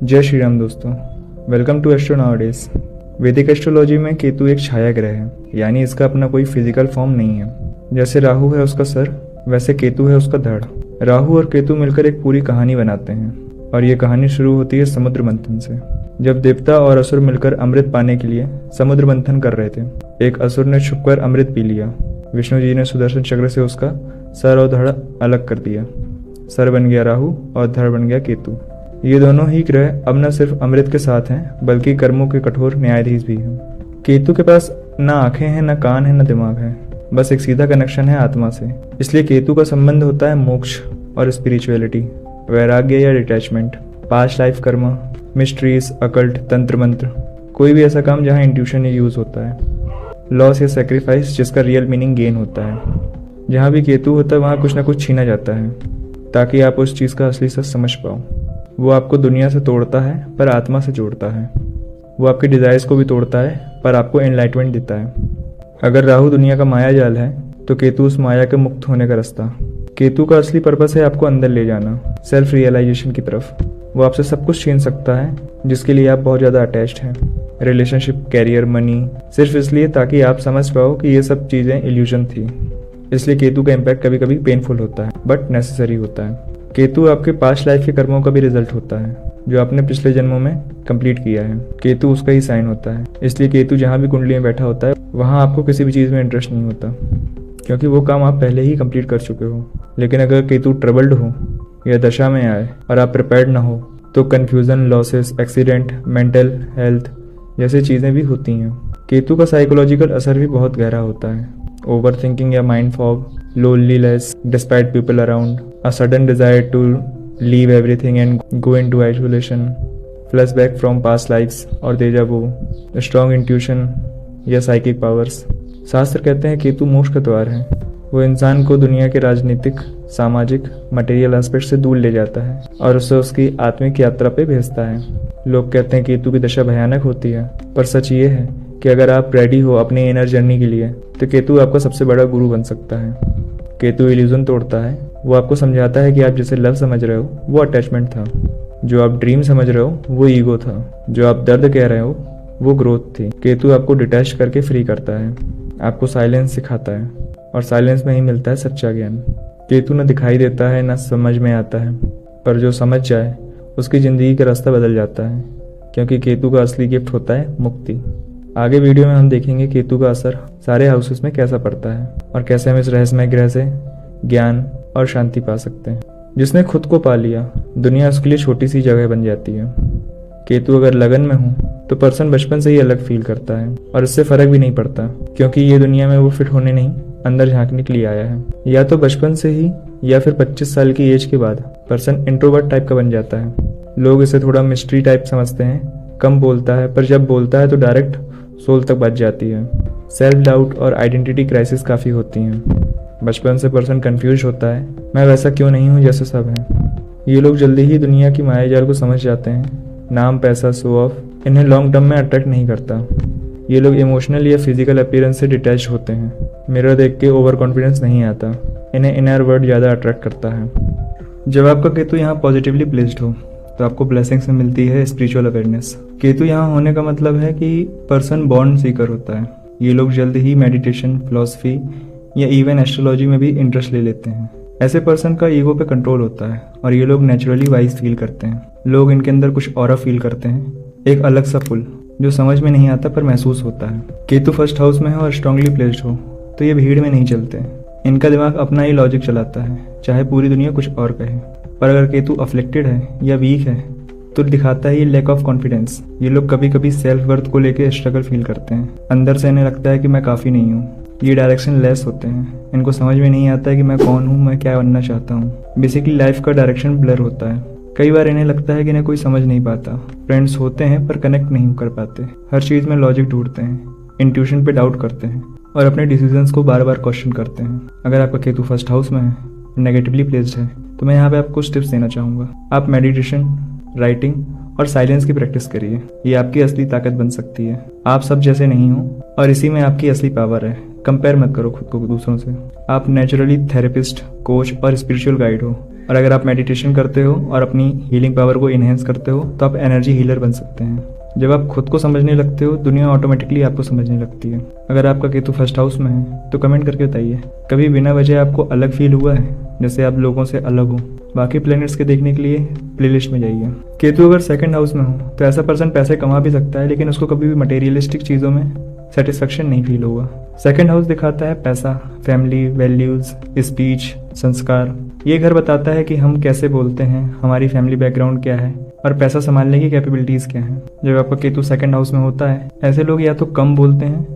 जय श्री राम दोस्तों, welcome to astro nowadays. वैदिक एस्ट्रोलॉजी में केतु एक छाया ग्रह है, यानी इसका अपना कोई फिजिकल फॉर्म नहीं है। जैसे राहु है उसका सर, वैसे केतु है उसका धड़। राहु और केतु मिलकर एक पूरी कहानी बनाते हैं और ये कहानी शुरू होती है समुद्र मंथन से। जब देवता और असुर मिलकर अमृत पाने के लिए समुद्र मंथन कर रहे थे, एक असुर ने छुपकर अमृत पी लिया। विष्णु जी ने सुदर्शन चक्र से उसका सर और धड़ अलग कर दिया। सर बन गया राहु और धड़ बन गया केतु। ये दोनों ही ग्रह अब न सिर्फ अमृत के साथ हैं, बल्कि कर्मों के कठोर न्यायाधीश भी हैं। केतु के पास न आंखें हैं, न कान है, न दिमाग है, बस एक सीधा कनेक्शन है आत्मा से। इसलिए केतु का संबंध होता है मोक्ष और स्पिरिचुअलिटी, वैराग्य या डिटैचमेंट, पास्ट लाइफ कर्म, मिस्ट्रीज, अकल्ट, तंत्र मंत्र, कोई भी ऐसा काम जहाँ इंट्यूशन यूज होता है, लॉस या सेक्रीफाइस जिसका रियल मीनिंग गेन होता है। जहाँ भी केतु होता है वहाँ कुछ ना कुछ छीना जाता है ताकि आप उस चीज़ का असली सच समझ पाओ। वो आपको दुनिया से तोड़ता है पर आत्मा से जोड़ता है। वो आपके डिजायर्स को भी तोड़ता है पर आपको एनलाइटमेंट देता है। अगर राहु दुनिया का माया जाल है तो केतु उस माया के मुक्त होने का रास्ता। केतु का असली पर्पस है आपको अंदर ले जाना, सेल्फ रियलाइजेशन की तरफ। वो आपसे सब कुछ छीन सकता है जिसके लिए आप बहुत ज़्यादा अटैच्ड हैं, रिलेशनशिप, कैरियर, मनी, सिर्फ इसलिए ताकि आप समझ पाओ कि ये सब चीज़ें इल्यूजन थी। इसलिए केतु का इम्पैक्ट कभी कभी पेनफुल होता है बट नेसेसरी होता है। केतु आपके पास्ट लाइफ के कर्मों का भी रिजल्ट होता है जो आपने पिछले जन्मों में कंप्लीट किया है। केतु उसका ही साइन होता है। इसलिए केतु जहाँ भी कुंडली में बैठा होता है वहाँ आपको किसी भी चीज़ में इंटरेस्ट नहीं होता, क्योंकि वो काम आप पहले ही कंप्लीट कर चुके हो। लेकिन अगर केतु ट्रबल्ड हो या दशा में आए और आप प्रिपेयर्ड ना हो तो confusion, losses, accident, mental health जैसी चीज़ें भी होती हैं। केतु का साइकोलॉजिकल असर भी बहुत गहरा होता है। ओवर थिंकिंग या mind fog, loneliness despite people around, a sudden desire to leave everything and go into isolation, flashback from past lives और deja vu, strong intuition या psychic powers। शास्त्र कहते हैं केतु मोक्ष का द्वार है। वो इंसान को दुनिया के राजनीतिक, सामाजिक, मटेरियल एस्पेक्ट से दूर ले जाता है और उसे उसकी आत्मिक यात्रा पे भेजता है। लोग कहते हैं केतु की दशा भयानक होती है, पर सच ये है कि अगर आप रेडी हो अपनी इनर जर्नी के लिए तो केतु आपका सबसे बड़ा गुरु बन सकता है। केतु इल्यूजन तोड़ता है। वो आपको समझाता है कि आप जिसे लव समझ रहे हो वो अटैचमेंट था, जो आप ड्रीम समझ रहे हो वो ईगो था, जो आप दर्द कह रहे हो वो ग्रोथ थी। केतु आपको डिटैच करके फ्री करता है, आपको साइलेंस सिखाता है और साइलेंस में ही मिलता है सच्चा ज्ञान। केतु न दिखाई देता है न समझ में आता है, पर जो समझ जाए उसकी ज़िंदगी का रास्ता बदल जाता है, क्योंकि केतु का असली गिफ्ट होता है मुक्ति। आगे वीडियो में हम देखेंगे केतु का असर सारे हाउसेस में कैसा पड़ता है और कैसे हम इस रहस्यमय ग्रह से ज्ञान और शांति पा सकते हैं। जिसने खुद को पा लिया, दुनिया उसके लिए छोटी सी जगह बन जाती है। केतु अगर लगन में हो तो पर्सन बचपन से ही अलग फील करता है और इससे फर्क भी नहीं पड़ता, क्योंकि ये दुनिया में वो फिट होने नहीं, अंदर झांकने के लिए आया है। या तो बचपन से ही या फिर 25 साल की एज के बाद पर्सन इंट्रोवर्ट टाइप का बन जाता है। लोग इसे थोड़ा मिस्ट्री टाइप समझते हैं, कम बोलता है, पर जब बोलता है तो डायरेक्ट सोल तक बच जाती है। सेल्फ डाउट और आइडेंटिटी क्राइसिस काफ़ी होती हैं। बचपन से पर्सन कंफ्यूज होता है, मैं वैसा क्यों नहीं हूँ जैसे सब हैं। ये लोग जल्दी ही दुनिया की मायाजाल को समझ जाते हैं। नाम, पैसा, शो ऑफ इन्हें लॉन्ग टर्म में अट्रैक्ट नहीं करता। ये लोग इमोशनल या फिजिकल अपीयरेंस से डिटैच होते हैं। मिरर देख के ओवर कॉन्फिडेंस नहीं आता, इन्हें इनर वर्ल्ड ज़्यादा अट्रैक्ट करता है। जब आपका केतु यहाँ पॉजिटिवली प्लेस्ड हो तो आपको ब्लेसिंग्स में मिलती है स्पिरिचुअल अवेयरनेस। केतु यहाँ होने का मतलब है कि पर्सन बॉन्ड सीकर होता है। ये लोग जल्द ही मेडिटेशन, फिलॉसफी या इवन एस्ट्रोलॉजी में भी इंटरेस्ट ले लेते हैं। ऐसे पर्सन का ईगो पे कंट्रोल होता है और ये लोग नेचुरली वाइज फील करते हैं। लोग इनके अंदर कुछ ऑरा फील करते हैं, एक अलग सा पुल जो समझ में नहीं आता पर महसूस होता है। केतु फर्स्ट हाउस में हो और स्ट्रांगली प्लेस्ड हो तो ये भीड़ में नहीं चलते। इनका दिमाग अपना ही लॉजिक चलाता है, चाहे पूरी दुनिया कुछ और कहे। पर अगर केतु अफ्लिक्टेड है या वीक है तो दिखाता है ये लैक ऑफ कॉन्फिडेंस। ये लोग कभी कभी सेल्फ वर्थ को लेकर स्ट्रगल फील करते हैं। अंदर से इन्हें लगता है कि मैं काफ़ी नहीं हूँ। ये डायरेक्शन लेस होते हैं। इनको समझ में नहीं आता है कि मैं कौन हूँ, मैं क्या बनना चाहता हूँ। बेसिकली लाइफ का डायरेक्शन ब्लर होता है। कई बार इन्हें लगता है कि इन्हें कोई समझ नहीं पाता। फ्रेंड्स होते हैं पर कनेक्ट नहीं कर पाते। हर चीज़ में लॉजिक ढूंढते हैं, इंट्यूशन पे डाउट करते हैं और अपने डिसीजंस को बार बार क्वेश्चन करते हैं। अगर आपका केतु फर्स्ट हाउस में है, नेगेटिवली प्लेस्ड है, तो मैं यहाँ पे आपको कुछ टिप्स देना चाहूँगा। आप मेडिटेशन, राइटिंग और साइलेंस की प्रैक्टिस करिए। ये आपकी असली ताकत बन सकती है। आप सब जैसे नहीं हो और इसी में आपकी असली पावर है। कंपेयर मत करो खुद को दूसरों से। आप नेचुरली थेरेपिस्ट, कोच और स्पिरिचुअल गाइड हो। और अगर आप मेडिटेशन करते हो और अपनी हीलिंग पावर को इन्हेंस करते हो तो आप एनर्जी हीलर बन सकते हैं। जब आप खुद को समझने लगते हो दुनिया ऑटोमेटिकली आपको समझने लगती है। अगर आपका केतु फर्स्ट हाउस में है तो कमेंट करके बताइए, कभी बिना वजह आपको अलग फील हुआ है, जैसे आप लोगों से अलग हो? बाकी प्लैनेट्स के देखने के लिए प्लेलिस्ट में जाइए। केतु अगर सेकंड हाउस में हो तो ऐसा पर्सन पैसे कमा भी सकता है, लेकिन उसको कभी भी मटेरियलिस्टिक चीज़ों में सेटिस्फेक्शन नहीं फील होगा। सेकंड हाउस दिखाता है पैसा, फैमिली, वैल्यूज, स्पीच, संस्कार। ये घर बताता है कि हम कैसे बोलते हैं, हमारी फैमिली बैकग्राउंड क्या है और पैसा संभालने की कैपेबिलिटीज क्या है। जब आपका केतु सेकंड हाउस में होता है ऐसे लोग या तो कम बोलते हैं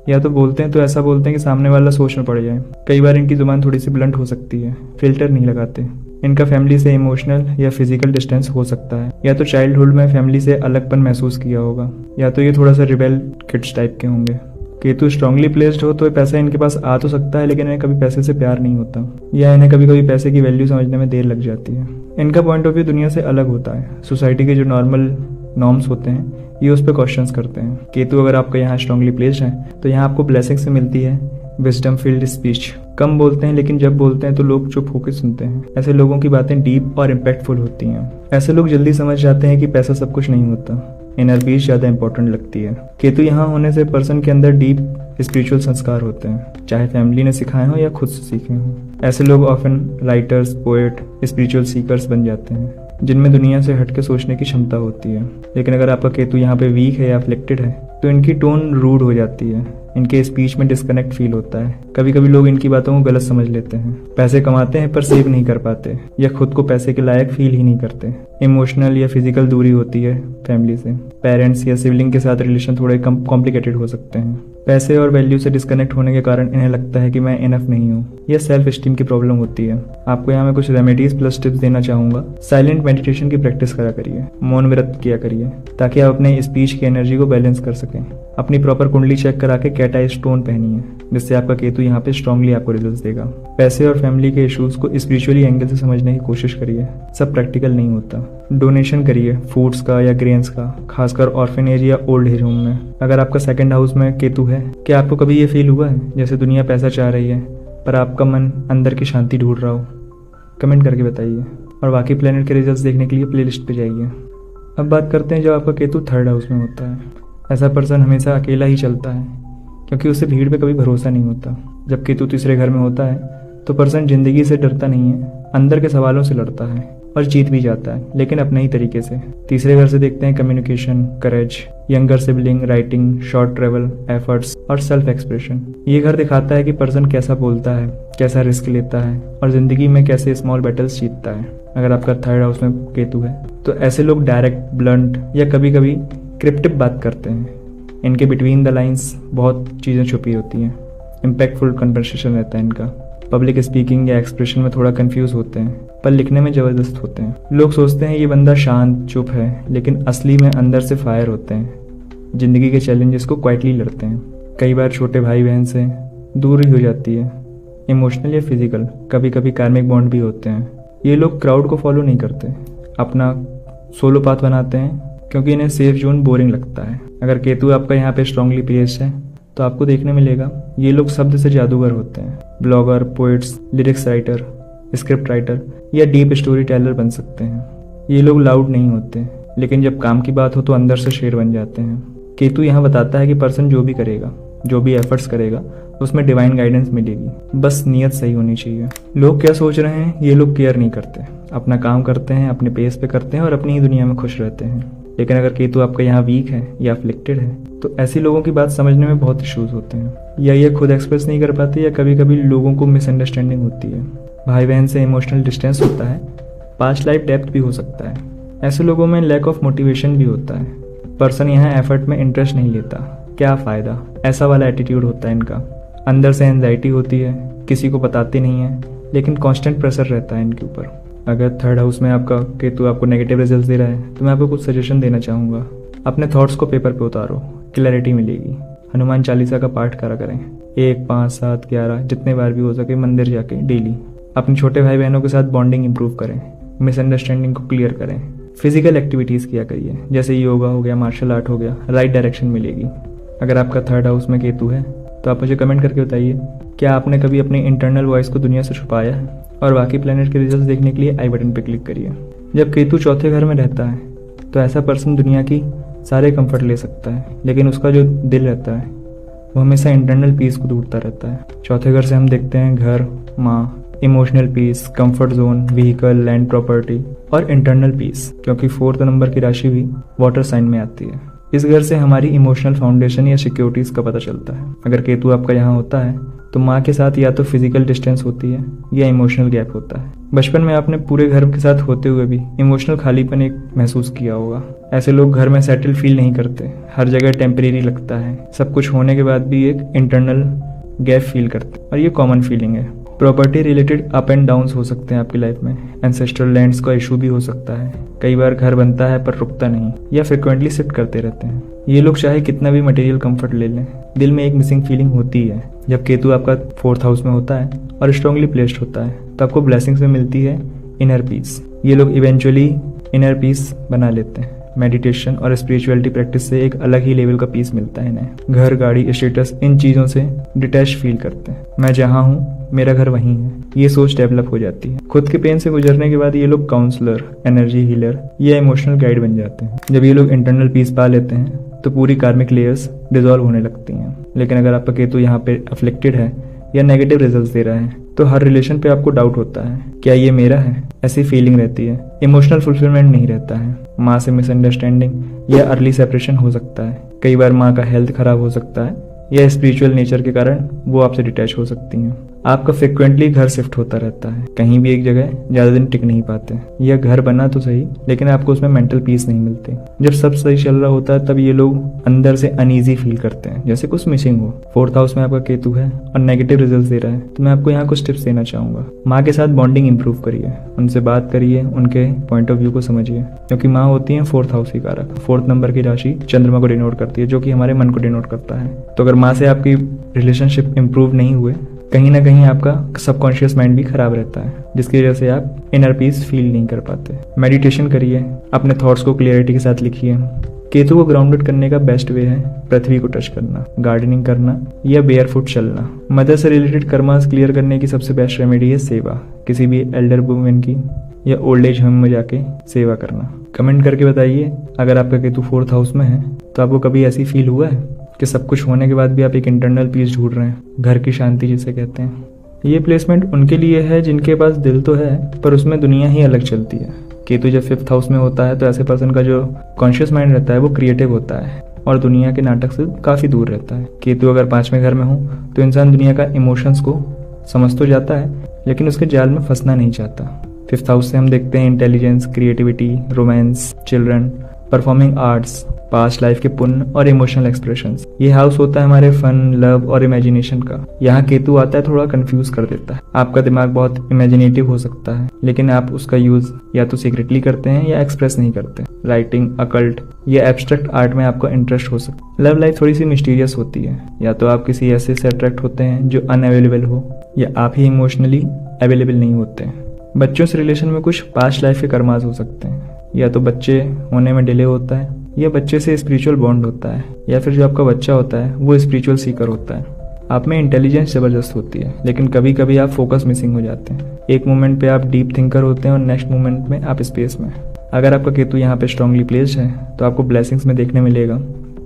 या तो बोलते हैं तो ऐसा बोलते हैं कि सामने वाला सोच में पड़ जाए। कई बार इनकी जुबान थोड़ी सी ब्लंट हो सकती है, फिल्टर नहीं लगाते। इनका फैमिली से इमोशनल या फिजिकल डिस्टेंस हो सकता है, या तो चाइल्डहुड में फैमिली से अलगपन महसूस किया होगा, या तो ये थोड़ा सा रिबेल किड्स टाइप के होंगे। केतु स्ट्रांगली प्लेस्ड हो तो पैसा इनके पास आ तो सकता है, लेकिन इन्हें कभी पैसे से प्यार नहीं होता, या इन्हें कभी कभी पैसे की वैल्यू समझने में देर लग जाती है। इनका पॉइंट ऑफ व्यू दुनिया से अलग होता है। सोसाइटी के जो नॉर्मल नॉर्म्स होते हैं ये उस पर क्वेश्चंस करते हैं। केतु अगर आपका यहाँ स्ट्रांगली प्लेस्ड है तो यहाँ आपको ब्लेसिंग से मिलती है विजडम फील्ड स्पीच। कम बोलते हैं लेकिन जब बोलते हैं तो लोग चुप होकर सुनते हैं। ऐसे लोगों की बातें डीप और इम्पैक्टफुल होती हैं। ऐसे लोग जल्दी समझ जाते हैं कि पैसा सब कुछ नहीं होता, इनर पीस ज्यादा इंपॉर्टेंट लगती है। केतु यहाँ होने से पर्सन के अंदर डीप स्पिरिचुअल संस्कार होते हैं, चाहे फैमिली ने सिखाए हो या खुद से सीखे हो। ऐसे लोग often writers, poet, spiritual seekers बन जाते हैं, जिनमें दुनिया से हटके सोचने की क्षमता होती है। लेकिन अगर आपका केतु यहाँ पे वीक है या अफ्लिक्टेड है तो इनकी टोन रूड हो जाती है, इनके स्पीच में डिस्कनेक्ट फील होता है। कभी कभी लोग इनकी बातों को गलत समझ लेते हैं। पैसे कमाते हैं पर सेव नहीं कर पाते, या खुद को पैसे के लायक फील ही नहीं करते। इमोशनल या फिजिकल दूरी होती है फैमिली से। पेरेंट्स या सिबलिंग के साथ रिलेशन थोड़े कम कॉम्प्लिकेटेड हो सकते हैं। पैसे और वैल्यू से डिस्कनेक्ट होने के कारण इन्हें लगता है कि मैं इनफ नहीं हूँ। यह सेल्फ स्टीम की प्रॉब्लम होती है। आपको यहाँ मैं कुछ रेमेडीज प्लस टिप्स देना चाहूंगा। साइलेंट मेडिटेशन की प्रैक्टिस करा करिए, मौन व्रत किया करिए, ताकि आप अपने स्पीच की एनर्जी को बैलेंस कर सकें। अपनी प्रॉपर कुंडली चेक करा के कैटाइज स्टोन पहनिए, जिससे आपका केतु यहाँ पे स्ट्रांगली आपको रिजल्ट्स देगा। पैसे और फैमिली के इश्यूज को स्पिरिचुअली एंगल से समझने की कोशिश करिए। सब प्रैक्टिकल नहीं होता। डोनेशन करिए फूड्स का या ग्रेन्स का, खासकर ऑर्फेनेज या ओल्ड एज होम में। अगर आपका सेकंड हाउस में केतु है, क्या आपको कभी ये फील हुआ है जैसे दुनिया पैसा चाह रही है पर आपका मन अंदर की शांति ढूंढ रहा हो? कमेंट करके बताइए। और बाकी प्लेनेट के रिजल्ट्स देखने के लिए प्लेलिस्ट पे जाइए। अब बात करते हैं जब आपका केतु थर्ड हाउस में होता है। ऐसा पर्सन हमेशा अकेला ही चलता है, क्योंकि उसे भीड़ पे कभी भरोसा नहीं होता। जब केतु तीसरे घर में होता है तो पर्सन जिंदगी से डरता नहीं है, अंदर के सवालों से लड़ता है और जीत भी जाता है, लेकिन अपने ही तरीके से। तीसरे घर से देखते हैं communication, courage, younger sibling, writing, short travel, efforts और सेल्फ एक्सप्रेशन। ये घर दिखाता है कि पर्सन कैसा बोलता है, कैसा रिस्क लेता है और जिंदगी में कैसे स्मॉल बैटल्स जीतता है। अगर आपका थर्ड हाउस में केतु है तो ऐसे लोग डायरेक्ट, ब्लंट या कभी कभी क्रिप्टिव बात करते हैं। इनके बिटवीन द लाइंस बहुत चीज़ें छुपी होती हैं। इम्पैक्टफुल कन्वर्सेशन रहता है इनका। पब्लिक स्पीकिंग या एक्सप्रेशन में थोड़ा कंफ्यूज होते हैं, पर लिखने में ज़बरदस्त होते हैं। लोग सोचते हैं ये बंदा शांत, चुप है, लेकिन असली में अंदर से फायर होते हैं। जिंदगी के चैलेंजेस को क्वाइटली लड़ते हैं। कई बार छोटे भाई बहन से दूरी हो जाती है, इमोशनल या फिजिकल। कभी कभी कार्मिक बॉन्ड भी होते हैं। ये लोग क्राउड को फॉलो नहीं करते, अपना सोलो पाथ बनाते हैं, क्योंकि इन्हें सेफ जोन बोरिंग लगता है। अगर केतु आपका यहाँ पे स्ट्रांगली प्लेस्ड है तो आपको देखने मिलेगा ये लोग शब्द से जादूगर होते हैं। Blogger, poets, lyrics writer, script writer या डीप स्टोरी टेलर बन सकते हैं। ये लोग लाउड नहीं होते, लेकिन जब काम की बात हो तो अंदर से शेर बन जाते हैं। केतु यहाँ बताता है कि पर्सन जो भी करेगा, जो भी एफर्ट्स करेगा, उसमें डिवाइन गाइडेंस मिलेगी। बस नियत सही होनी चाहिए। लोग क्या सोच रहे हैं ये लोग केयर नहीं करते। अपना काम करते हैं, अपने पेस पे करते हैं और अपनी ही दुनिया में खुश रहते हैं। लेकिन अगर केतु आपका यहाँ वीक है या अफ्लिक्टेड है तो ऐसे लोगों की बात समझने में बहुत इश्यूज होते हैं, या ये खुद एक्सप्रेस नहीं कर पाते, या कभी कभी लोगों को मिसअंडरस्टैंडिंग होती है। भाई बहन से इमोशनल डिस्टेंस होता है। पास्ट लाइफ डेप्थ भी हो सकता है। ऐसे लोगों में लैक ऑफ मोटिवेशन भी होता है। पर्सन यहाँ एफर्ट में इंटरेस्ट नहीं लेता, क्या फ़ायदा, ऐसा वाला एटीट्यूड होता है इनका। अंदर से एंजाइटी होती है, किसी को बताते नहीं है, लेकिन कांस्टेंट प्रेशर रहता है इनके ऊपर। अगर थर्ड हाउस में आपका केतु आपको नेगेटिव रिजल्ट दे रहा है तो मैं आपको कुछ सजेशन देना चाहूँगा। अपने थॉट्स को पेपर पे उतारो, क्लैरिटी मिलेगी। हनुमान चालीसा का पाठ करा करें 1, 5, 7, 11 जितने बार भी हो सके मंदिर जाके डेली। अपने छोटे भाई बहनों के साथ बॉन्डिंग इंप्रूव करें, मिसअंडरस्टैंडिंग को क्लियर करें। फिजिकल एक्टिविटीज़ किया करिए, जैसे योगा हो गया, मार्शल आर्ट हो गया, राइट डायरेक्शन मिलेगी। अगर आपका थर्ड हाउस में केतु है तो आप मुझे कमेंट करके बताइए, क्या आपने कभी अपनी इंटरनल वॉइस को दुनिया से छुपाया है और बाकी प्लैनेट के रिजल्ट्स देखने के लिए आई बटन पर क्लिक करिए। जब केतु चौथे घर में रहता है तो ऐसा पर्सन दुनिया की सारे कंफर्ट ले सकता है, लेकिन उसका जो दिल रहता है वो हमेशा इंटरनल पीस को ढूंढता रहता है। चौथे घर से हम देखते हैं घर, माँ, emotional peace, comfort zone, vehicle, land property और इंटरनल पीस, क्योंकि 4th नंबर की राशि भी वाटर साइन में आती है। इस घर से हमारी इमोशनल फाउंडेशन या सिक्योरिटीज का पता चलता है। अगर केतु आपका यहाँ होता है तो माँ के साथ या तो फिजिकल डिस्टेंस होती है या इमोशनल गैप होता है। बचपन में आपने पूरे घर के साथ होते हुए भी इमोशनल खालीपन एक महसूस किया होगा। ऐसे लोग घर में सेटल फील नहीं करते, हर जगह टेम्परेरी लगता है, सब कुछ होने के बाद भी एक इंटरनल गैप फील करते हैं और ये कॉमन फीलिंग है। Property related up and downs हो सकते हैं आपकी लाइफ में। एंसेस्ट्रल लैंड्स का इशू भी हो सकता है। कई बार घर बनता है पर रुकता नहीं, या फ्रिक्वेंटली शिफ्ट करते रहते हैं। ये लोग चाहे कितना भी मटेरियल कंफर्ट ले लें, दिल में एक मिसिंग फीलिंग होती है। जब केतु आपका 4th हाउस में होता है और स्ट्रांगली प्लेस्ड होता है तो आपको ब्लेसिंग्स में मिलती है इनर पीस। ये लोग इवेंचुअली इनर पीस बना लेते हैं। मेडिटेशन और स्पिरिचुअलिटी प्रैक्टिस से एक अलग ही लेवल का पीस मिलता है इन्हें। घर, गाड़ी, स्टेटस, इन चीज़ों से डिटैच फील करते हैं। मैं जहाँ हूँ मेरा घर वहीं है, ये सोच डेवलप हो जाती है। खुद के पेन से गुजरने के बाद ये लोग काउंसलर, एनर्जी हीलर या इमोशनल गाइड बन जाते हैं। जब ये लोग इंटरनल पीस पा लेते हैं तो पूरी कार्मिक लेयर्स डिसॉल्व होने लगती हैं। लेकिन अगर आपका केतु यहाँ पे अफ्लिक्टेड है या नेगेटिव रिजल्ट्स दे रहा है तो हर रिलेशन पे आपको डाउट होता है, क्या ये मेरा है, ऐसी फीलिंग रहती है। इमोशनल फुलफिलमेंट नहीं रहता है। माँ से मिसअंडरस्टैंडिंग या अर्ली सेपरेशन हो सकता है। कई बार माँ का हेल्थ खराब हो सकता है या स्पिरिचुअल नेचर के कारण वो आपसे डिटैच हो सकती हैं। आपका फ्रिक्वेंटली घर शिफ्ट होता रहता है, कहीं भी एक जगह ज्यादा दिन टिक नहीं पाते। यह घर बना तो सही, लेकिन आपको उसमें मेंटल पीस नहीं मिलती। जब सब सही चल रहा होता है तब ये लोग अंदर से अनईजी फील करते हैं, जैसे कुछ मिसिंग हो। 4th हाउस में आपका केतु है और नेगेटिव रिजल्ट दे रहा है तो मैं आपको यहाँ कुछ टिप्स देना चाहूंगा। माँ के साथ बॉन्डिंग इंप्रूव करिए, उनसे बात करिए, उनके पॉइंट ऑफ व्यू को समझिए, क्योंकि माँ होती है 4th हाउस की कारक। 4th नंबर की राशि चंद्रमा को डिनोट करती है, जो कि हमारे मन को डिनोट करता है। तो अगर माँ से आपकी रिलेशनशिप इंप्रूव नहीं हुए, कहीं ना कहीं आपका सबकॉन्शियस माइंड भी खराब रहता है, जिसकी वजह से आप इनर पीस फील नहीं कर पाते। मेडिटेशन करिए, अपने थॉट्स को क्लियरिटी के साथ लिखिए। केतु को ग्राउंडेड करने का बेस्ट वे है पृथ्वी को टच करना, गार्डनिंग करना या बेयरफुट चलना। मदर से रिलेटेड कर्मास क्लियर करने की सबसे बेस्ट रेमेडी है सेवा, किसी भी एल्डर वुमेन की या ओल्ड एज होम में जाके सेवा करना। कमेंट करके बताइए अगर आपका केतु 4th हाउस में है तो आपको कभी ऐसी फील हुआ है कि सब कुछ होने के बाद भी आप एक इंटरनल पीस ढूंढ रहे हैं, घर की शांति जिसे कहते हैं। ये प्लेसमेंट उनके लिए है जिनके पास दिल तो है पर उसमें दुनिया ही अलग चलती है। केतु जब 5th हाउस में होता है तो ऐसे पर्सन का जो कॉन्शियस माइंड रहता है वो क्रिएटिव होता है और दुनिया के नाटक से काफी दूर रहता है। केतु अगर 5वें घर में हो तो इंसान दुनिया का इमोशंस को समझ तो जाता है लेकिन उसके जाल में फंसना नहीं चाहता। 5th हाउस से हम देखते हैं intelligence, creativity, romance, children, performing arts, past life के पुण्य और इमोशनल एक्सप्रेशंस। ये हाउस होता है हमारे फन, लव और इमेजिनेशन का। यहाँ केतु आता है थोड़ा कंफ्यूज कर देता है। आपका दिमाग बहुत इमेजिनेटिव हो सकता है लेकिन आप उसका यूज या तो सीक्रेटली करते हैं या एक्सप्रेस नहीं करते। राइटिंग, अकल्ट या एब्स्ट्रैक्ट आर्ट में आपको इंटरेस्ट हो सकता है। लव लाइफ थोड़ी सी मिस्टीरियस होती है, या तो आप किसी ऐसे से अट्रैक्ट होते हैं जो अनअवेलेबल हो या आप ही इमोशनली अवेलेबल नहीं होते हैं। बच्चों से रिलेशन में कुछ पास्ट लाइफ के कर्मास हो सकते हैं, या तो बच्चे होने में डिले होता है या बच्चे से स्पिरिचुअल बॉन्ड होता है, या फिर जो आपका बच्चा होता है वो स्पिरिचुअल सीकर होता है। आप में इंटेलिजेंस जबरदस्त होती है लेकिन कभी कभी आप फोकस मिसिंग हो जाते हैं। एक मोमेंट पे आप डीप थिंकर होते हैं और नेक्स्ट मोमेंट में आप स्पेस में। अगर आपका केतु यहाँ पे स्ट्रांगली प्लेस्ड है तो आपको ब्लेसिंग्स में देखने मिलेगा।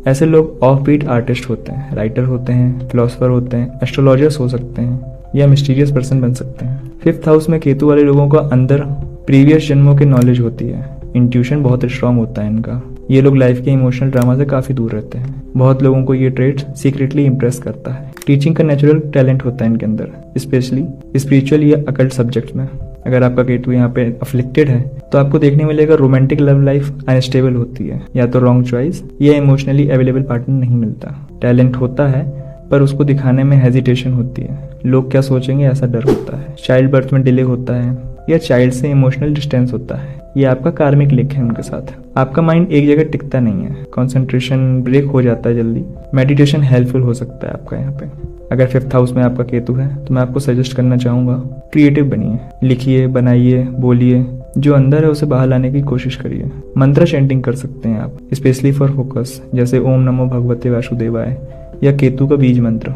ऐसे लोग ऑफ बीट आर्टिस्ट होते हैं, राइटर होते हैं, फिलोसफर होते हैं, एस्ट्रोलॉजर्स हो सकते हैं या मिस्टीरियस पर्सन बन सकते हैं। 5th हाउस में केतु वाले लोगों को अंदर प्रीवियस जन्मों की नॉलेज होती है। इंट्यूशन बहुत स्ट्रांग होता है इनका। ये लोग लाइफ के इमोशनल ड्रामा से काफी दूर रहते हैं। बहुत लोगों को ये ट्रेट सीक्रेटली इंप्रेस करता है। टीचिंग का नेचुरल टैलेंट होता है इनके अंदर, स्पेशली स्पिरिचुअल या अकल्ट सब्जेक्ट्स में। अगर आपका केतु यहाँ पे अफ्लिक्टेड है तो आपको देखने मिलेगा रोमांटिक लव लाइफ अनस्टेबल होती है, या तो रॉन्ग चॉइस या इमोशनली अवेलेबल पार्टनर नहीं मिलता। टैलेंट होता है पर उसको दिखाने में हेजिटेशन होती है। लोग क्या सोचेंगे ऐसा डर होता है। चाइल्ड बर्थ में डिले होता है या चाइल्ड से इमोशनल डिस्टेंस होता है। ये आपका कार्मिक लिंक है उनके साथ। आपका माइंड एक जगह टिकता नहीं है, कंसंट्रेशन ब्रेक हो जाता है जल्दी। मेडिटेशन हेल्पफुल हो सकता है आपका यहाँ पे। अगर 5th हाउस में आपका केतु है तो मैं आपको सजेस्ट करना चाहूंगा, क्रिएटिव बनिए, लिखिए, बनाइए, बोलिए, जो अंदर है उसे बाहर लाने की कोशिश करिए। मंत्र चैंटिंग कर सकते हैं आप, स्पेशली फॉर फोकस, जैसे ओम नमो भगवते वासुदेवाय या केतु का बीज मंत्र।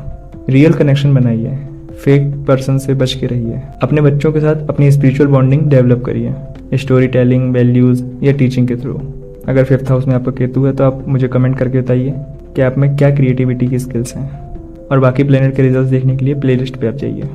रियल कनेक्शन बनाइए, फेक पर्सन से बच के रहिए। अपने बच्चों के साथ अपनी स्पिरिचुअल बॉन्डिंग डेवलप करिए, स्टोरी टेलिंग, वैल्यूज़ या टीचिंग के थ्रू। अगर 5th हाउस में आपका केतु है तो आप मुझे कमेंट करके बताइए कि आप में क्या क्रिएटिविटी की स्किल्स हैं। और बाकी प्लेनेट के रिजल्ट्स देखने के लिए प्लेलिस्ट पे आप जाइए।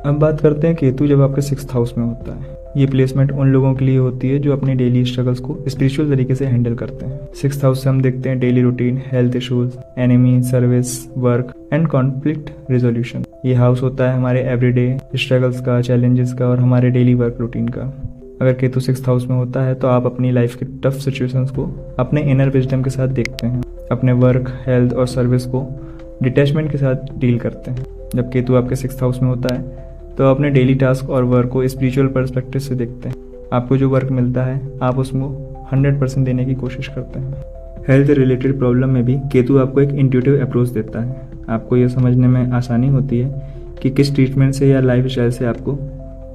अब बात करते हैं केतु जब आपके 6th हाउस में होता है। ये प्लेसमेंट उन लोगों के लिए होती है जो अपने डेली स्ट्रगल्स को स्पिरिचुअल तरीके से हैंडल करते हैं। 6th हाउस से हम देखते हैं daily routine, health issues, enemy, service, work and conflict resolution. ये हाउस होता है हमारे एवरीडे स्ट्रगल्स का, चैलेंजेस का और हमारे डेली वर्क रूटीन का। अगर केतु 6th हाउस में होता है तो आप अपनी लाइफ की टफ सिचुएशंस को अपने इनर विजडम के साथ देखते हैं, अपने वर्क, हेल्थ और सर्विस को डिटैचमेंट के साथ डील करते हैं। जब केतु आपके 6th हाउस में होता है तो अपने डेली टास्क और वर्क को स्पिरिचुअल पर्सपेक्टिव से देखते हैं। आपको जो वर्क मिलता है आप उसको 100% देने की कोशिश करते हैं। हेल्थ रिलेटेड प्रॉब्लम में भी केतु आपको एक इंट्यूटिव अप्रोच देता है। आपको यह समझने में आसानी होती है कि किस ट्रीटमेंट से या लाइफ स्टाइल से आपको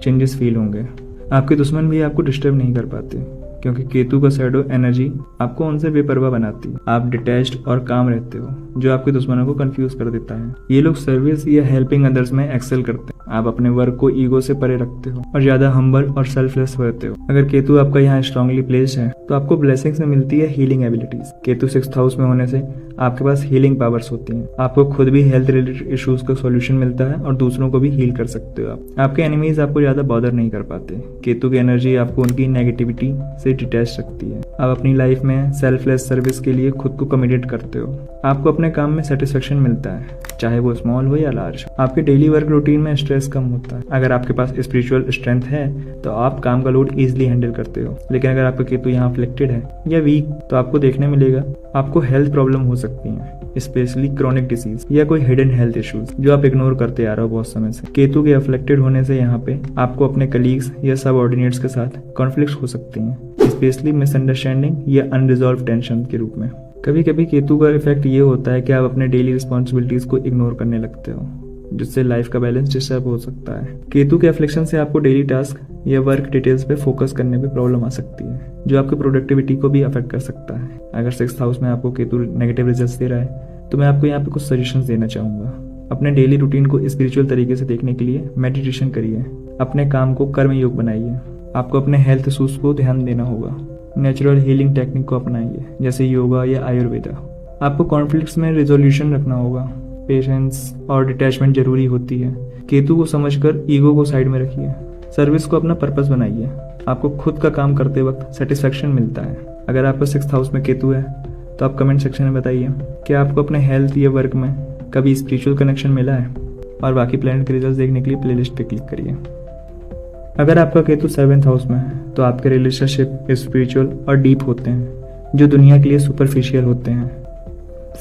चेंजेस फील होंगे। आपके दुश्मन भी आपको डिस्टर्ब नहीं कर पाते क्योंकि केतु का शैडो एनर्जी आपको उनसे बेपरवाह बनाती है। आप डिटैच्ड और काम रहते हो जो आपके दुश्मनों को कंफ्यूज कर देता है। ये लोग सर्विस या हेल्पिंग अदर्स में एक्सेल करते हैं। आप अपने वर्क को ईगो से परे रखते हो और ज्यादा हम्बल और सेल्फलेस रहते हो। अगर केतु आपका यहाँ स्ट्रांगली प्लेस्ड है तो आपको ब्लेसिंग्स में मिलती है healing abilities. Ketu 6th house में होने से आपके पास हीलिंग पावर्स होती हैं। आपको खुद भी हेल्थ रिलेटेड इश्यूज का सॉल्यूशन मिलता है और दूसरों को भी हील कर सकते हो। आपके एनिमीज आपको ज्यादा बॉदर नहीं कर पाते। केतु की एनर्जी आपको उनकी नेगेटिविटी से डिटैच रखती है। आप अपनी लाइफ में सेल्फलेस सर्विस के लिए खुद को कमिटेड करते हो। आपको अपने काम में सेटिस्फेक्शन मिलता है, चाहे वो स्मॉल हो या लार्ज। आपके डेली वर्क रूटीन में स्ट्रेस कम होता है। अगर आपके पास स्पिरिचुअल स्ट्रेंथ है तो आप काम का लोड इजीली हैंडल करते हो। लेकिन अगर आपका केतु यहाँ अफ्लिक्टेड है या वीक तो आपको देखने मिलेगा आपको हेल्थ प्रॉब्लम हो सकती है, स्पेशली क्रोनिक डिसीज या कोई हिडन हेल्थ इश्यूज जो आप इग्नोर करते आ रहे हो बहुत समय से। केतु के अफ्लिक्टेड होने से यहाँ पे आपको अपने कलीग्स या सबऑर्डिनेट्स के साथ कॉन्फ्लिक्ट हो सकती हैं, स्पेशली मिसअंडरस्टैंडिंग या अनरिजॉल्व टेंशन के रूप में। कभी कभी केतु का इफेक्ट ये होता है कि आप अपने डेली रिस्पॉन्सिबिलिटीज को इग्नोर करने लगते हो जिससे लाइफ का बैलेंस डिस्टर्ब हो सकता है। केतु के अफ्लिक्शन से आपको डेली टास्क या वर्क डिटेल्स पे फोकस करने पे प्रॉब्लम आ सकती है जो आपकी प्रोडक्टिविटी को भी अफेक्ट कर सकता है। अगर 6th हाउस में आपको केतु नेगेटिव रिजल्ट्स दे रहा है तो मैं आपको यहाँ पे कुछ सजेशंस देना चाहूँगा। अपने डेली रूटीन को स्पिरिचुअल तरीके से देखने के लिए मेडिटेशन करिए। अपने काम को कर्म योग बनाइए। आपको अपने हेल्थ इश्यूज को ध्यान देना होगा। नेचुरल हीलिंग टेक्निक को अपनाइए जैसे योगा या आयुर्वेदा। आपको कॉन्फ्लिक्ट्स में रिजोल्यूशन रखना होगा। पेशेंस और डिटैचमेंट जरूरी होती है। केतु को समझकर ईगो को साइड में रखिए। सर्विस को अपना पर्पस बनाइए। आपको खुद का काम करते वक्त सेटिस्फेक्शन मिलता है। अगर आपका 6th हाउस में केतु है तो आप कमेंट सेक्शन में बताइए कि आपको अपने हेल्थ या वर्क में कभी स्पिरिचुअल कनेक्शन मिला है। और बाकी प्लैनेट के रिजल्ट्स देखने के लिए प्लेलिस्ट पे क्लिक करिए। अगर आपका केतु 7th हाउस में है तो आपके रिलेशनशिप स्पिरिचुअल और डीप होते हैं जो दुनिया के लिए सुपरफिशियल होते हैं।